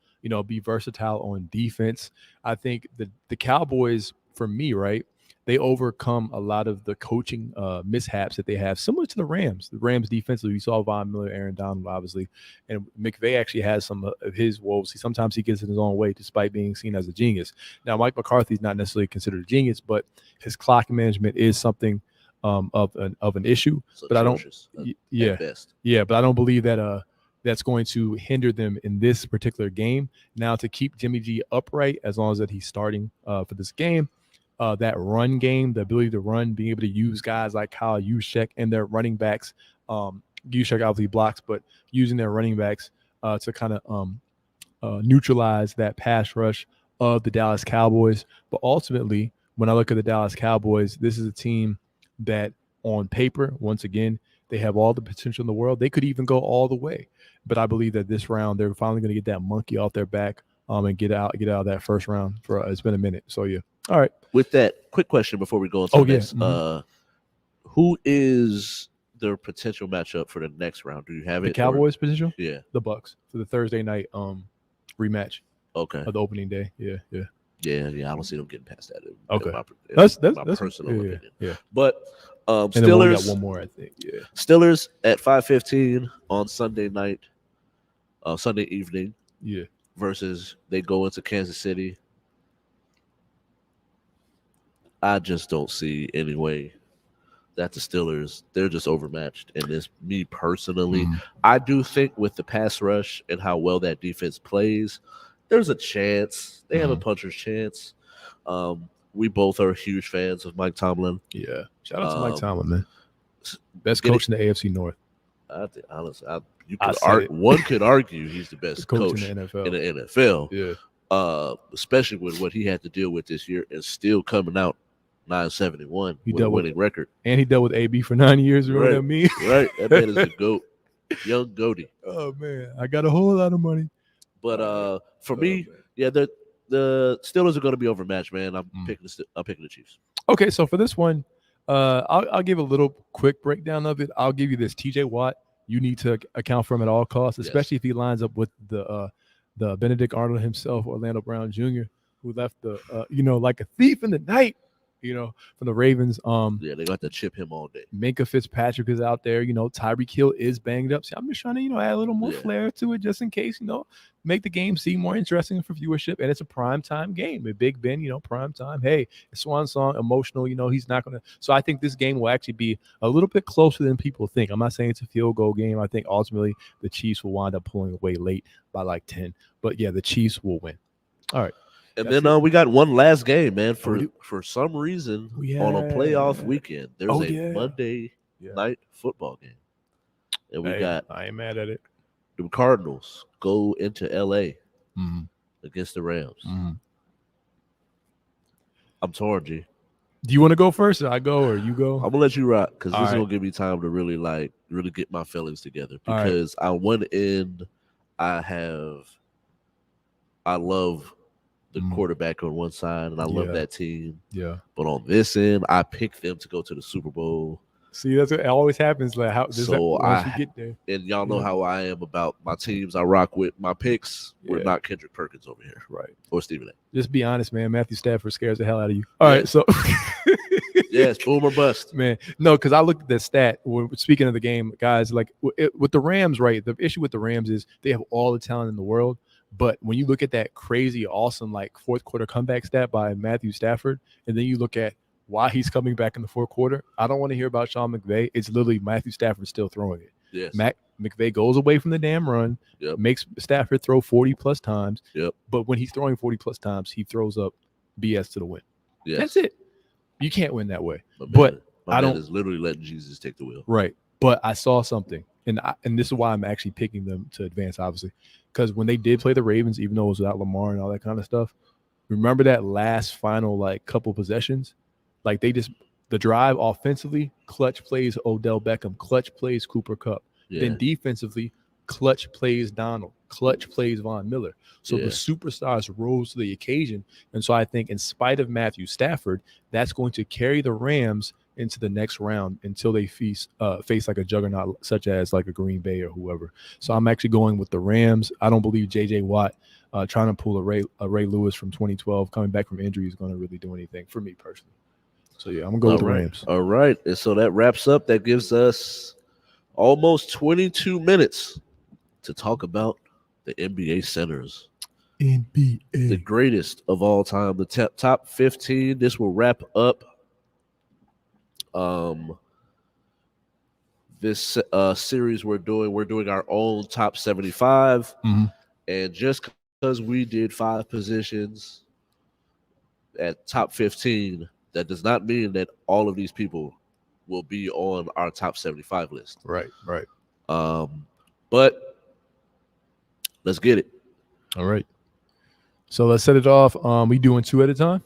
be versatile on defense. I think the Cowboys, for me, right, they overcome a lot of the coaching mishaps that they have, similar to the Rams. The Rams defensively, we saw Von Miller, Aaron Donald, obviously, and McVay actually has some of his woes. Sometimes he gets in his own way, despite being seen as a genius. Now, Mike McCarthy is not necessarily considered a genius, but his clock management is something of an issue. So but I don't, but I don't believe that that's going to hinder them in this particular game. Now, to keep Jimmy G upright, as long as that he's starting for this game. That run game, the ability to run, being able to use guys like Kyle Juszczyk and their running backs. Juszczyk obviously blocks, but using their running backs to kind of neutralize that pass rush of the Dallas Cowboys. But ultimately, when I look at the Dallas Cowboys, this is a team that on paper, once again, they have all the potential in the world. They could even go all the way. But I believe that this round, they're finally going to get that monkey off their back and get out of that first round. It's been a minute. So, yeah. All right. With that, quick question before we go into this. Who is their potential matchup for the next round? Do you have the Cowboys potential? Yeah. The Bucks for the Thursday night rematch. Okay. Of the opening day. Yeah. I don't see them getting past that. Okay. That's my personal opinion. Yeah. But Steelers. And then we got one more, I think. Yeah. Steelers at 5:15 on Sunday night, Sunday evening. Yeah. Versus they go into Kansas City. I just don't see any way that the Steelers, they're just overmatched. And this, me personally, I do think with the pass rush and how well that defense plays, there's a chance. They have a puncher's chance. We both are huge fans of Mike Tomlin. Yeah. Shout out to Mike Tomlin, man. Best coach in the AFC North. I think, honestly, one could argue he's the best coach in the NFL. Yeah. Especially with what he had to deal with this year and still coming out 971 with a winning record. And he dealt with AB for 9 years. You know what I mean? Right. That man is a GOAT. Young goatee. Oh, man. I got a whole lot of money. But for me, the Steelers are going to be overmatched, man. I'm picking the Chiefs. Okay, so for this one, I'll give a little quick breakdown of it. I'll give you this. TJ Watt, you need to account for him at all costs, especially if he lines up with the Benedict Arnold himself, Orlando Brown Jr. who left the like a thief in the night, from the Ravens. Yeah, they got to chip him all day. Minka Fitzpatrick is out there. Tyreek Hill is banged up. So I'm just trying to, add a little more Yeah. flair to it just in case, make the game seem more interesting for viewership. And it's a prime time game. With Big Ben, prime time. Hey, it's Swan Song, emotional. He's not going to. So I think this game will actually be a little bit closer than people think. I'm not saying it's a field goal game. I think ultimately the Chiefs will wind up pulling away late by like 10. But yeah, the Chiefs will win. All right. And then we got one last game, man. For some reason, on a playoff weekend, there's a Monday night football game. And I ain't mad at it. The Cardinals go into L.A. Against the Rams. I'm torn, G. Do you want to go first, or I go, or you go? I'm gonna let you rock because this is gonna give me time to really get my feelings together. Because on one end, I love the quarterback on one side, and I love that team. Yeah. But on this end, I picked them to go to the Super Bowl. See, that's what always happens. Like once you get there, and y'all know how I am about my teams. I rock with my picks. We're not Kendrick Perkins over here, right? Or Stephen A. Just be honest, man. Matthew Stafford scares the hell out of you. All right, so yes, boom or bust, man. No, because I looked at the stat. Speaking of the game, guys, like with the Rams, right? The issue with the Rams is they have all the talent in the world. But when you look at that crazy, awesome, like fourth quarter comeback stat by Matthew Stafford, and then you look at why he's coming back in the fourth quarter, I don't want to hear about Sean McVay. It's literally Matthew Stafford still throwing it. Yes. McVay goes away from the damn run, makes Stafford throw 40-plus times. Yep. But when he's throwing 40-plus times, he throws up BS to the win. Yes. That's it. You can't win that way. My man is literally letting Jesus take the wheel. Right. But I saw something, and this is why I'm actually picking them to advance, obviously. Because when they did play the Ravens, even though it was without Lamar and all that kind of stuff, remember that last final couple possessions? Like the drive offensively, clutch plays Odell Beckham, clutch plays Cooper Kupp. Yeah. Then defensively, clutch plays Donald, clutch plays Von Miller. So the superstars rose to the occasion. And so I think in spite of Matthew Stafford, that's going to carry the Rams into the next round until they face like a juggernaut such as like a Green Bay or whoever. So I'm actually going with the Rams. I don't believe J.J. Watt trying to pull a Ray Lewis from 2012 coming back from injury is going to really do anything for me personally. So yeah, I'm going to go with the Rams. All right. And so that wraps up. That gives us almost 22 minutes to talk about the NBA centers. NBA. The greatest of all time. The top 15. This will wrap up this series we're doing our own top 75. And just because we did 5 positions at top 15, that does not mean that all of these people will be on our top 75 list. Right. But let's get it. All right. So let's set it off. We doing 2 at a time?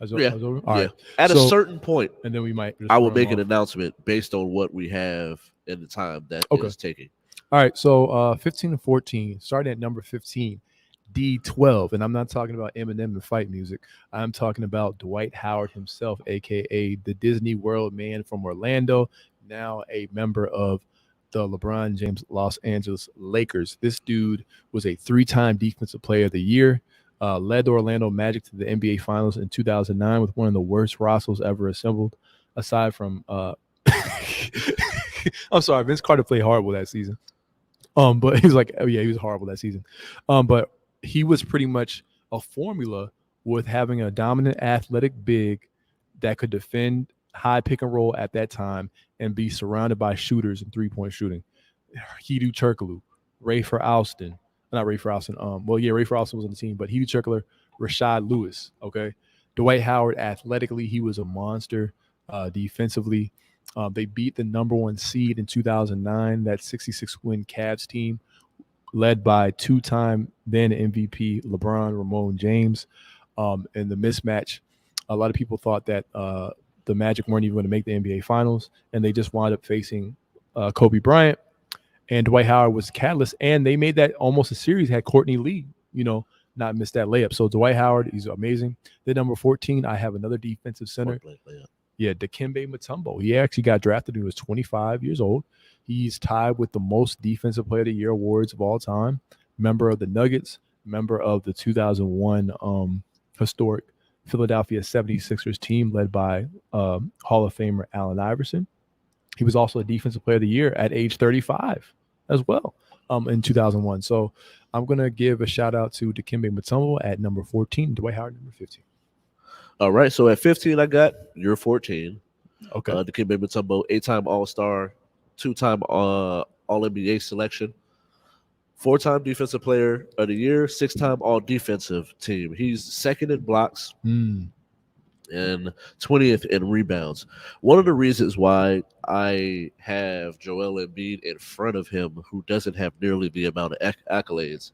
All right. At a certain point, and then we might. I will make an announcement based on what we have in the time that is taking. All right. So 15 and 14, starting at number 15, D12, and I'm not talking about Eminem and fight music. I'm talking about Dwight Howard himself, aka the Disney World man from Orlando, now a member of the LeBron James Los Angeles Lakers. This dude was a 3-time Defensive Player of the Year. Led the Orlando Magic to the NBA Finals in 2009 with one of the worst rosters ever assembled, aside from I'm sorry, Vince Carter played horrible that season. But he was horrible that season. But he was pretty much a formula with having a dominant athletic big that could defend high pick and roll at that time and be surrounded by shooters and 3-point shooting. Hedo Turkoglu, Rafer Alston. Not Rafer Alston. Rafer Alston was on the team, but Hedo Turkoglu, Rashad Lewis. Okay. Dwight Howard, athletically, he was a monster. Defensively, they beat the number 1 seed in 2009, that 66-win Cavs team, led by 2-time then MVP LeBron Ramon James. And the mismatch, a lot of people thought that the Magic weren't even going to make the NBA Finals, and they just wound up facing Kobe Bryant. And Dwight Howard was the catalyst, and they made that almost a series, had Courtney Lee, not missed that layup. So Dwight Howard, he's amazing. Then number 14, I have another defensive center. Yeah, Dikembe Mutombo. He actually got drafted when he was 25 years old. He's tied with the most Defensive Player of the Year awards of all time. Member of the Nuggets, member of the 2001 historic Philadelphia 76ers team led by Hall of Famer Allen Iverson. He was also a Defensive Player of the Year at age 35 as well in 2001. So I'm going to give a shout out to Dikembe Mutombo at number 14, Dwight Howard number 15. All right, so at 15, I got your 14. Okay. Dikembe Mutombo, 8-time All-Star, 2-time All-NBA selection, 4-time Defensive Player of the Year, 6-time All-Defensive Team. He's second in blocks and 20th in rebounds. One of the reasons why I have Joel Embiid in front of him, who doesn't have nearly the amount of accolades,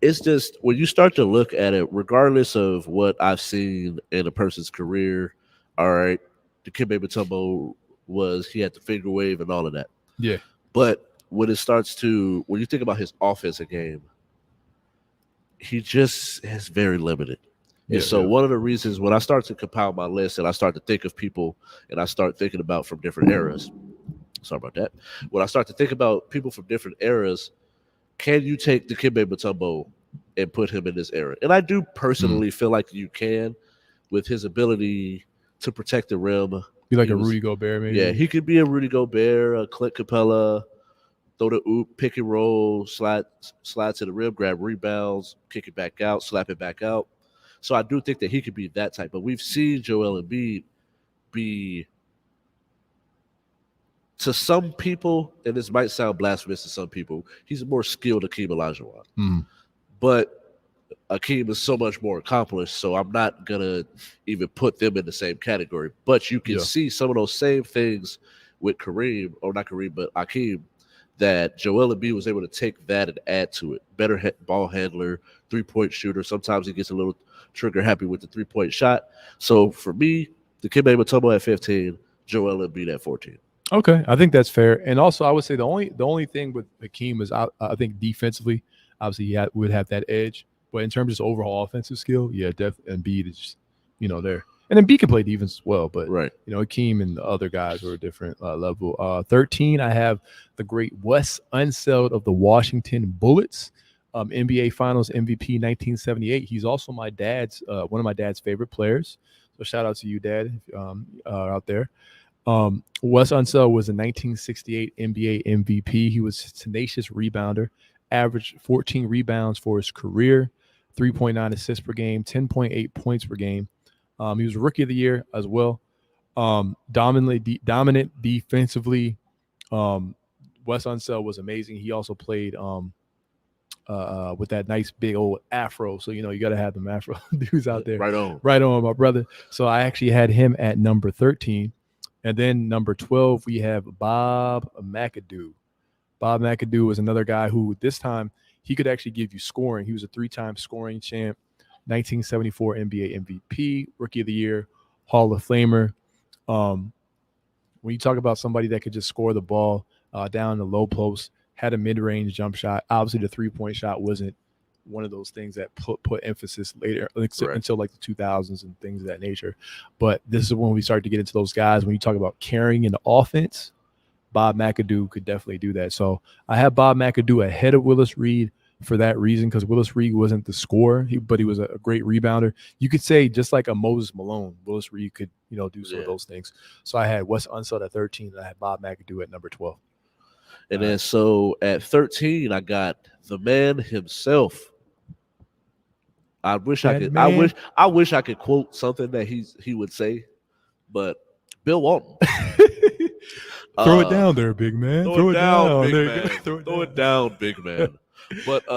it's just when you start to look at it, regardless of what I've seen in a person's career, all right, Dikembe Mutombo he had the finger wave and all of that. Yeah. But when you think about his offensive game, he just is very limited. And so one of the reasons when I start to compile my list and I start to think of people and I start thinking about from different eras, sorry about that. When I start to think about people from different eras, can you take Dikembe Mutombo and put him in this era? And I do personally feel like you can, with his ability to protect the rim. Be like a Rudy Gobert, maybe. Yeah, he could be a Rudy Gobert, a Clint Capella, throw the oop, pick and roll, slide to the rim, grab rebounds, kick it back out, slap it back out. So I do think that he could be that type. But we've seen Joel Embiid be, to some people, and this might sound blasphemous to some people, he's a more skilled Akeem Olajuwon. But Akeem is so much more accomplished, so I'm not going to even put them in the same category. But you can see some of those same things with Kareem, or not Kareem, but Akeem, that Joel Embiid was able to take that and add to it. Better ball handler, three-point shooter. Sometimes he gets a little trigger happy with the three-point shot. So for me, Dikembe Mutombo at 15, Joel Embiid at 14. Okay, I think that's fair. And also, I would say the only thing with Hakeem is I think defensively, obviously he would have that edge. But in terms of overall offensive skill, yeah, definitely Embiid is just, there. And Embiid can play defense as well, but Hakeem and the other guys are a different level. 13, I have the great Wes Unseld of the Washington Bullets, NBA Finals MVP 1978. He's also my dad's one of my dad's favorite players. So shout out to you, Dad, out there. Wes Unseld was a 1968 NBA MVP. He was a tenacious rebounder, averaged 14 rebounds for his career, 3.9 assists per game, 10.8 points per game. He was Rookie of the Year as well. Dominant defensively. Wes Unseld was amazing. He also played with that nice big old afro. So, you got to have them afro dudes out there. Right on, my brother. So I actually had him at number 13. And then number 12, we have Bob McAdoo. Bob McAdoo was another guy who this time he could actually give you scoring. He was a 3-time scoring champ, 1974 NBA MVP, Rookie of the Year, Hall of Famer. When you talk about somebody that could just score the ball down the low post, had a mid-range jump shot, obviously the three-point shot wasn't one of those things that put emphasis later until like the 2000s and things of that nature. But this is when we start to get into those guys. When you talk about carrying an offense, Bob McAdoo could definitely do that. So I have Bob McAdoo ahead of Willis Reed for that reason, because Willis Reed wasn't the scorer, but he was a great rebounder. You could say just like a Moses Malone, Willis Reed could do some of those things. So I had Wes Unseld at 13, and I had Bob McAdoo at number 12. And then so at 13, I got the man himself. I wish I could quote something that he would say, but Bill Walton. Throw it down there, big man. Throw it down, big man. Throw it down, big man. But 2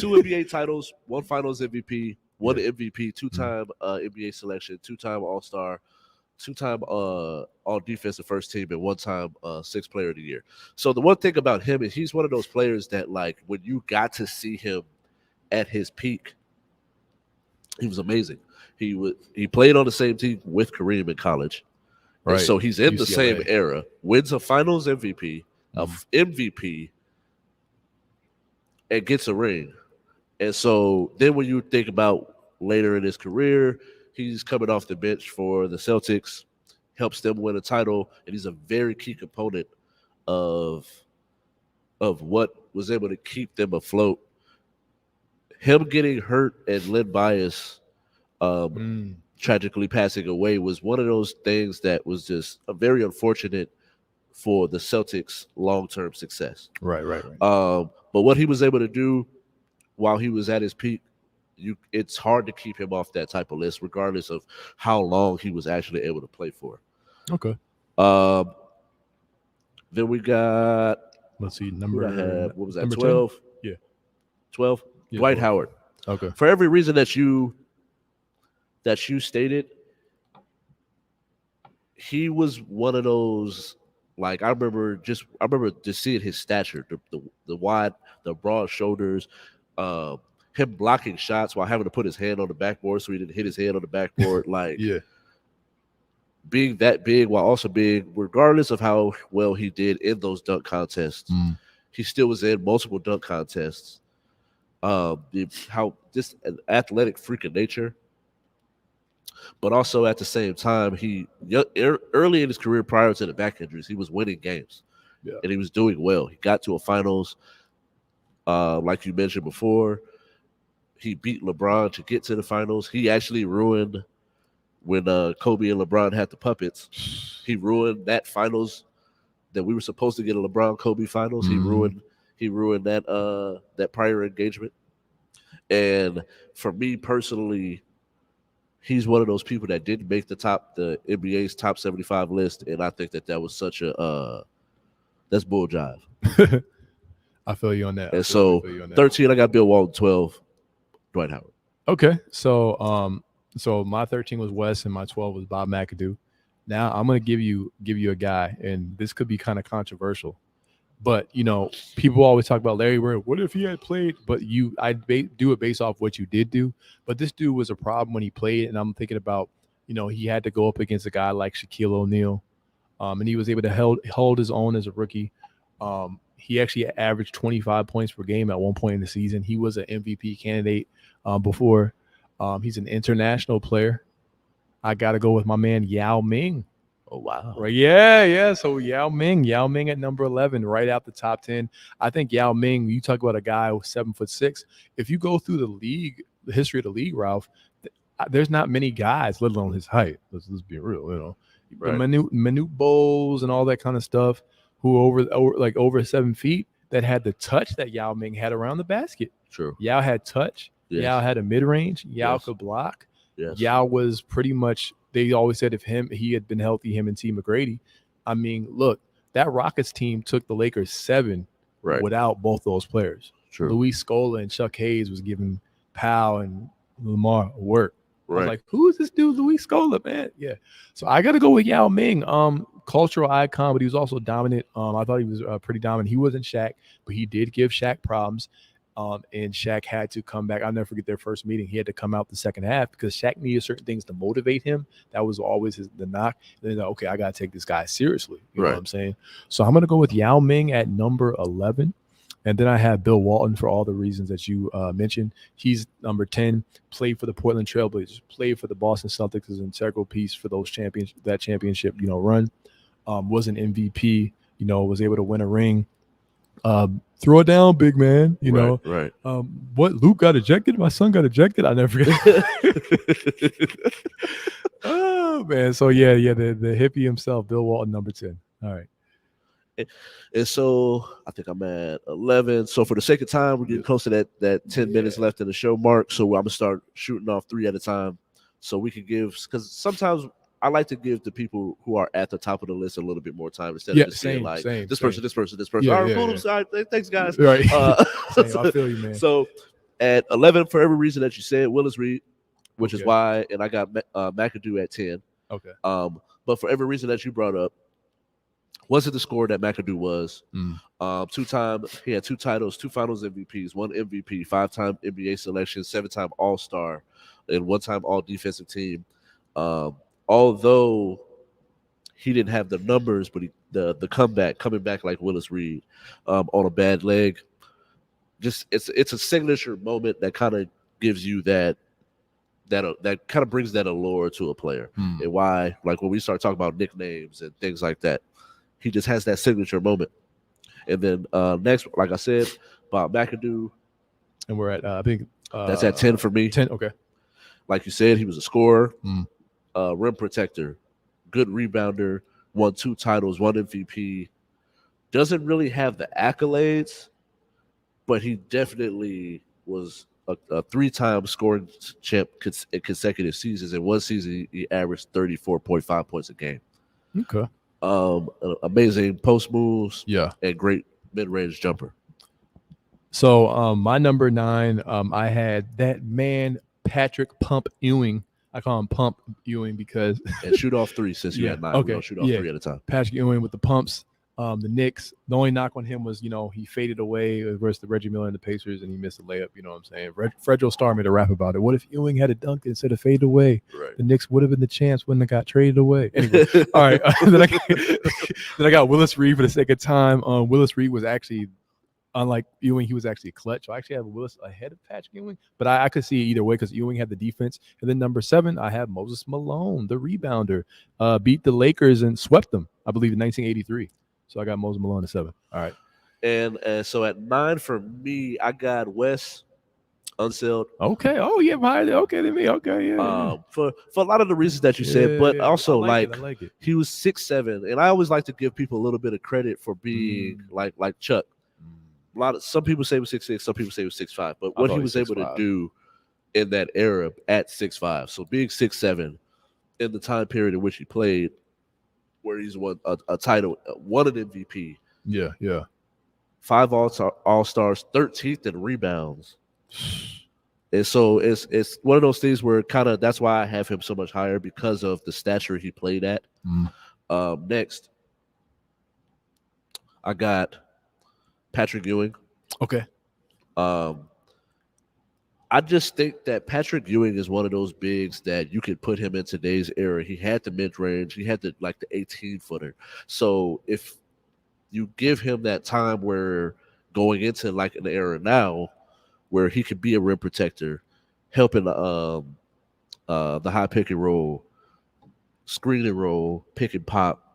NBA titles, 1 Finals MVP, 1 MVP, 2-time NBA selection, 2-time All-Star, 2-time All Defensive First Team, and 1-time 6th Player of the Year. So the one thing about him is he's one of those players that, like, when you got to see him at his peak, he was amazing. He played on the same team with Kareem in college. Right. And so he's in the same era, wins a Finals MVP, MVP, and gets a ring. And so then when you think about later in his career, he's coming off the bench for the Celtics, helps them win a title, and he's a very key component of what was able to keep them afloat him getting hurt and Len Bias Mm. tragically passing away was one of those things that was just a very unfortunate for the Celtics' long-term success. Right, right, right. But what he was able to do while he was at his peak, it's hard to keep him off that type of list, regardless of how long he was actually able to play for. Okay. Um, then we got Let's see. who did I have? What was that? Number 12? 10? Yeah. 12? Yeah, Dwight 12. Howard. Okay. For every reason that you stated, he was one of those. Like I remember just seeing his stature, the wide, the broad shoulders, him blocking shots while having to put his hand on the backboard so he didn't hit his head on the backboard. Like Yeah. being that big while also being, regardless of how well he did in those dunk contests, he still was in multiple dunk contests. How just an athletic freak of nature, but also at the same time, early in his career prior to the back injuries, he was winning games, and he was doing well. He got to a finals, like you mentioned before. He beat LeBron to get to the finals. He actually ruined when Kobe and LeBron had the puppets. He ruined that finals that we were supposed to get a LeBron Kobe finals. He ruined that prior engagement. And for me personally, he's one of those people that didn't make the NBA's top 75 list, and I think that was such a that's bull jive. I feel you on that. And so 13, I got Bill Walton. 12, Dwight Howard. Okay, so so my 13 was Wes, and my 12 was Bob McAdoo. Now I'm gonna give you a guy, and this could be kind of controversial, but people always talk about Larry Bird. What if he had played? But do it based off what you did do. But this dude was a problem when he played, and I'm thinking about he had to go up against a guy like Shaquille O'Neal, and he was able to hold his own as a rookie. He actually averaged 25 points per game at one point in the season. He was an MVP candidate before. He's an international player. I got to go with my man Yao Ming. Oh, wow. Right. Yeah. So Yao Ming at number 11, right out the top 10. I think Yao Ming, you talk about a guy who's 7'6". If you go through the history of the league, Ralph, there's not many guys, let alone his height. Let's be real, right. The minute Bowles and all that kind of stuff, who over 7 feet, that had the touch that Yao Ming had around the basket. True. Yao had touch. Yes. Yao had a mid-range. Yao could block. Yes. Yao was pretty much, they always said if he had been healthy, him and T. McGrady. I mean, look, that Rockets team took the Lakers 7 without both those players. True. Luis Scola and Chuck Hayes was giving Powell and Lamar work. Right. I was like, who is this dude, Luis Scola, man? Yeah. So I got to go with Yao Ming. Cultural icon, but he was also dominant. I thought he was pretty dominant. He wasn't Shaq, but he did give Shaq problems. And Shaq had to come back. I'll never forget their first meeting. He had to come out the second half because Shaq needed certain things to motivate him. That was always the knock. And then, okay, I got to take this guy seriously. You know what I'm saying? So I'm going to go with Yao Ming at number 11. And then I have Bill Walton for all the reasons that you mentioned. He's number 10, played for the Portland Trailblazers, played for the Boston Celtics as an integral piece for that championship, run. Was an MVP, was able to win a ring. Throw it down, big man. Right. What, Luke got ejected? My son got ejected. I never forget. Oh man. So yeah, the hippie himself, Bill Walton, number 10. All right. And so I think I'm at 11. So for the sake of time, we're getting close to that 10 minutes left in the show mark. So I'm gonna start shooting off 3 at a time, so we can give, because sometimes I like to give the people who are at the top of the list a little bit more time instead of just saying like this person. Yeah, all right, cool. Sorry, thanks guys. Right. I feel you, man. So at 11, for every reason that you said, Willis Reed, which is why, and I got McAdoo at 10. Okay. But for every reason that you brought up, wasn't the score that McAdoo was. 2-time, he had 2 titles, 2 Finals MVPs, 1 MVP, 5-time NBA selection, 7-time All-Star, and 1-time All-Defensive Team. Although he didn't have the numbers, but the coming back like Willis Reed on a bad leg, just it's a signature moment that kind of gives you that kind of brings that allure to a player, and why, like when we start talking about nicknames and things like that, he just has that signature moment. And then next, like I said, Bob McAdoo, and we're at I think That's at 10 for me. 10, okay. Like you said, he was a scorer, Mm. rim protector, good rebounder, won 2 titles, 1 MVP. Doesn't really have the accolades, but he definitely was a 3-time scoring champ in consecutive seasons. In one season, he averaged 34.5 points a game. Okay. Amazing post moves. Yeah. And great mid-range jumper. So my number 9, I had that man Patrick Pump Ewing. I call him Pump Ewing because and shoot off 3 since you had 9. Okay. We're gonna shoot off 3 at a time. Patrick Ewing with the pumps. The Knicks, the only knock on him was, he faded away versus the Reggie Miller and the Pacers, and he missed a layup. You know what I'm saying? Fredro Starr made a rap about it. What if Ewing had a dunk instead of faded away? Right. The Knicks would have been the chance when they got traded away. Anyway, all right. Then I got Willis Reed for the second time. Willis Reed was actually, unlike Ewing, he was actually clutch. So I actually have Willis ahead of Patrick Ewing, but I could see it either way because Ewing had the defense. And then number 7, I have Moses Malone, the rebounder, beat the Lakers and swept them, I believe, in 1983. So I got Moses Malone at 7. All right. And so at 9 for me, I got Wes Unseld. Okay. Oh yeah, okay to me. Okay, yeah. For a lot of the reasons that you said, but also I like it. He was 6'7", and I always like to give people a little bit of credit for being like Chuck. Some people say he was 6'6", some people say he was 6'5", but what he was able to do in that era at 6'5", so being 6'7" in the time period in which he played, where he's won a title, won an MVP. Yeah. 5 All-Stars, 13th in rebounds. And so it's one of those things where kind of that's why I have him so much higher because of the stature he played at. Next, I got Patrick Ewing. Okay. I just think that Patrick Ewing is one of those bigs that you could put him in today's era. He had the mid-range. He had the 18-footer. So if you give him that time where going into like an era now where he could be a rim protector, helping the high pick and roll, screen and roll, pick and pop,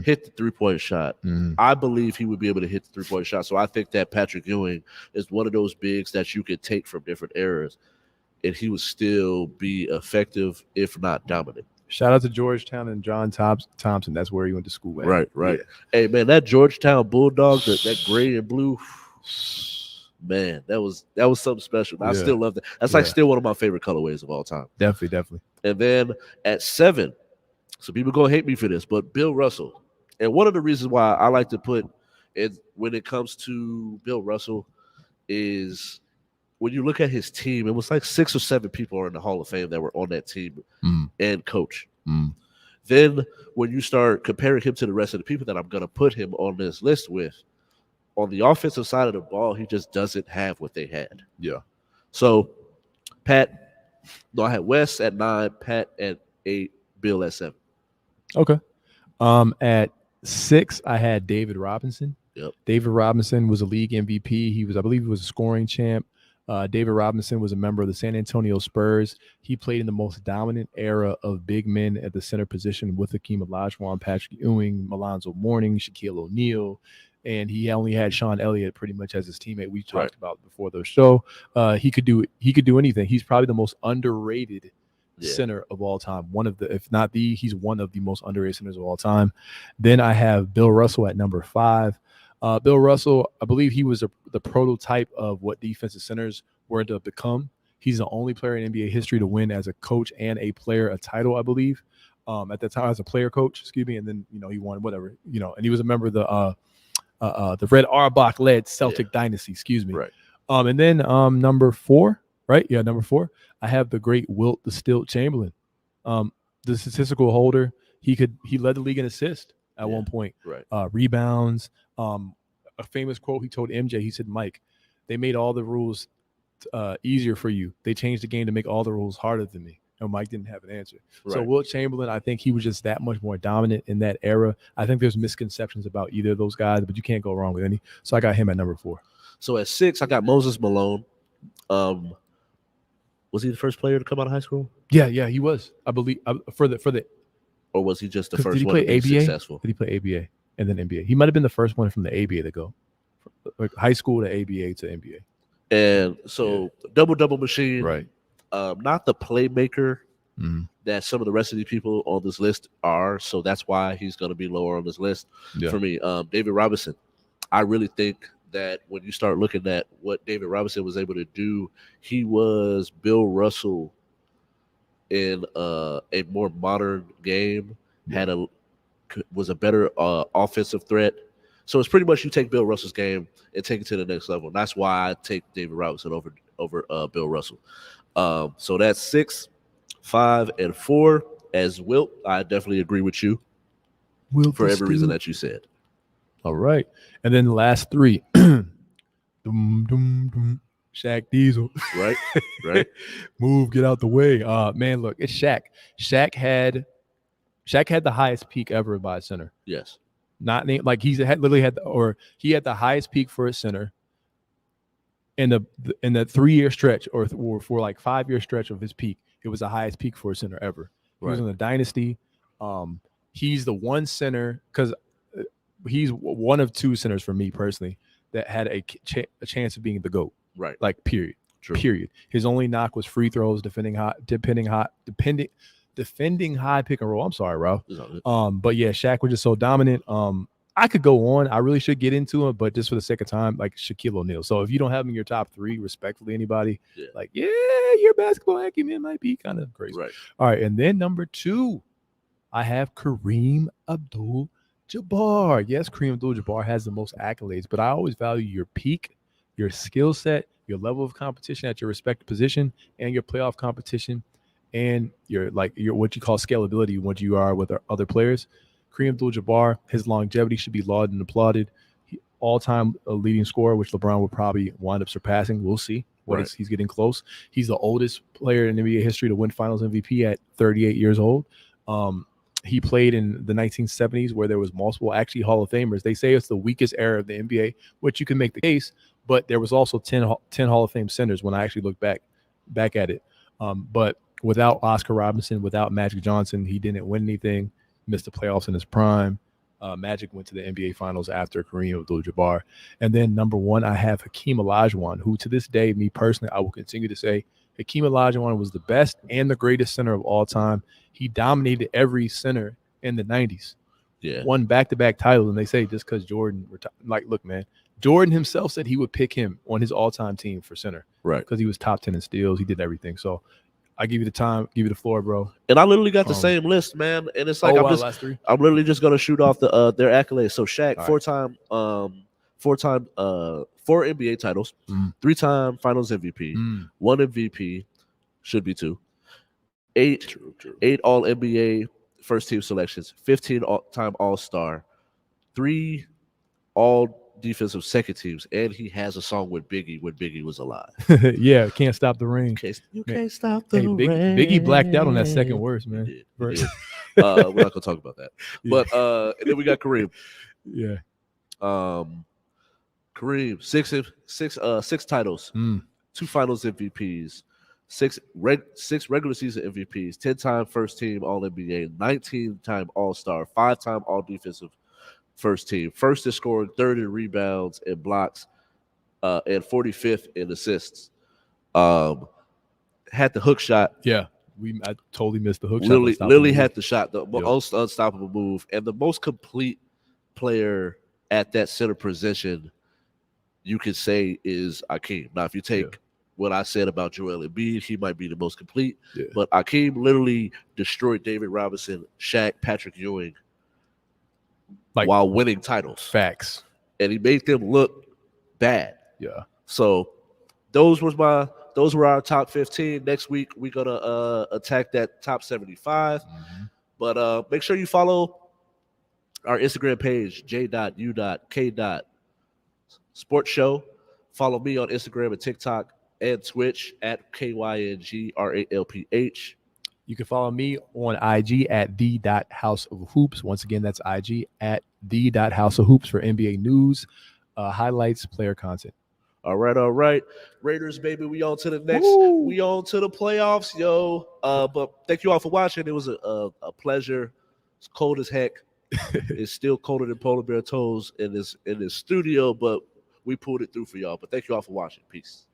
hit the 3-point shot. I believe he would be able to hit the 3-point shot. So I think that Patrick Ewing is one of those bigs that you could take from different eras, and he would still be effective, if not dominant. Shout out to Georgetown and John Thompson. That's where he went to school at. Right. Yeah. Hey, man, that Georgetown Bulldog, that gray and blue, man, that was something special. I still love that. That's like still one of my favorite colorways of all time. Definitely. And then at 7, so people gonna hate me for this, but Bill Russell. And one of the reasons why I like to put it when it comes to Bill Russell is when you look at his team, it was like 6 or 7 people are in the Hall of Fame that were on that team and coach. Then when you start comparing him to the rest of the people that I'm gonna put him on this list with, on the offensive side of the ball, he just doesn't have what they had. Yeah. So I had Wes at 9, Pat at 8, Bill at 7. Okay. At 6, I had David Robinson. Yep. David Robinson was a league MVP. I believe he was a scoring champ. David Robinson was a member of the San Antonio Spurs. He played in the most dominant era of big men at the center position with Hakeem Olajuwon, Patrick Ewing, Alonzo Mourning, Shaquille O'Neal, and he only had Sean Elliott pretty much as his teammate. We talked about before the show. He could do anything. He's probably the most underrated center of all time. One of the, if not the, he's one of the most underrated centers of all time. Then I have Bill Russell at number 5. Bill Russell, I believe he was the prototype of what defensive centers were to become. He's the only player in NBA history to win as a coach and a player a title, I believe. At that time as a player coach, excuse me, and then he won whatever, and he was a member of the Red Auerbach led Celtic dynasty, excuse me. Right. And then number 4, right? Yeah, number 4. I have the great Wilt the Stilt Chamberlain, the statistical holder. He led the league in assists at one point. Right. Rebounds. A famous quote he told MJ. He said, "Mike, they made all the rules easier for you. They changed the game to make all the rules harder than me." And Mike didn't have an answer. Right. So Wilt Chamberlain, I think he was just that much more dominant in that era. I think there's misconceptions about either of those guys, but you can't go wrong with any. So I got him at number 4. So at 6, I got Moses Malone. Was he the first player to come out of high school? Yeah, he was. I believe for the. Or was he just the first one to be ABA? Successful? Did he play ABA and then NBA? He might have been the first one from the ABA to go, like high school to ABA to NBA. And so double machine, Right. not the playmaker Mhm. that some of the rest of the people on this list are. So that's why he's going to be lower on this list Yeah. for me. David Robinson. I really think that when you start looking at what David Robinson was able to do, he was Bill Russell in a more modern game. Was a better offensive threat. So it's pretty much you take Bill Russell's game and take it to the next level. And that's why I take David Robinson over Bill Russell. So that's 6, 5, and 4 as Wilt. I definitely agree with you for every reason that you said. All right. And then the last 3. Dum, dum, dum. Shaq Diesel. Right. Move, get out the way. Man, look, it's Shaq. Shaq had the highest peak ever by a center. Yes. Not like he had the highest peak for a center in the 3-year stretch or for like 5-year stretch of his peak. It was the highest peak for a center ever. He was in the dynasty. He's the one center because he's one of 2 centers for me personally that had a chance of being the GOAT. Right. Like period. True. Period. His only knock was free throws, defending high pick and roll. I'm sorry, Ralph. But yeah, Shaq was just so dominant. I could go on. I really should get into it, but just for the sake of time, like Shaquille O'Neal. So if you don't have him in your top 3, respectfully, anybody, your basketball acumen might be kind of crazy. Right. All right, and then number 2, I have Kareem Abdul-Jabbar. Yes, Kareem Abdul-Jabbar has the most accolades, but I always value your peak, your skill set, your level of competition at your respective position, and your playoff competition, and your what you call scalability, what you are with other players. Kareem Abdul-Jabbar, his longevity should be lauded and applauded. All-time leading scorer, which LeBron will probably wind up surpassing. We'll see. He's getting close. He's the oldest player in NBA history to win Finals MVP at 38 years old. He played in the 1970s where there was multiple actually Hall of Famers. They say it's the weakest era of the NBA, which you can make the case, but there was also 10 Hall of Fame centers when I actually look back at it. But without Oscar Robinson, without Magic Johnson, he didn't win anything, missed the playoffs in his prime. Magic went to the NBA Finals after Kareem Abdul-Jabbar. And then number 1, I have Hakeem Olajuwon, who to this day, me personally, I will continue to say Hakeem Olajuwon was the best and the greatest center of all time. He dominated every center in the 90s. Yeah. Won back-to-back titles, and they say just because Jordan like, look, man, Jordan himself said he would pick him on his all-time team for center. Right. Because he was top 10 in steals. He did everything. So I give you the time, give you the floor, bro. And I literally got the same list, man. And it's like I'm literally just gonna shoot off the their accolades. So Shaq, right. 4 NBA titles, 3-time Finals MVP, 1 MVP, should be 2, 8 All NBA first team selections, 15-time All-Star, 3 All Defensive second teams, and he has a song with Biggie when Biggie was alive. Yeah, Can't Stop the Rain. You can't stop the rain. Biggie blacked out on that second verse, man. He did. We're not gonna talk about that. Yeah. But and then we got Kareem. Yeah. Kareem, six titles, 2 Finals MVPs, 6 regular season MVPs, 10-time first team All NBA, 19-time All-Star, 5-time All Defensive first team, first in scoring, 3rd in rebounds and blocks, and 45th in assists. Had the hook shot. Yeah, I totally missed the hook shot. Literally had the shot, the most unstoppable move, and the most complete player at that center position, you could say, is Hakeem. Now, if you take what I said about Joel Embiid, he might be the most complete, but Hakeem literally destroyed David Robinson, Shaq, Patrick Ewing, while winning titles. Facts. And he made them look bad. Yeah. So those were our top 15. Next week we're gonna attack that top 75. But make sure you follow our Instagram page, J.U.K. Sports Show. Follow me on Instagram and TikTok and Twitch at KYNGRALPH. You can follow me on IG at the.houseofhoops. Once again, that's IG at the.houseofhoops for NBA news, highlights, player content. All right. Raiders, baby, we on to the next. Woo! We on to the playoffs, yo. But thank you all for watching. It was a pleasure. It's cold as heck. It's still colder than polar bear toes in this studio, but we pulled it through for y'all. But thank you all for watching. Peace.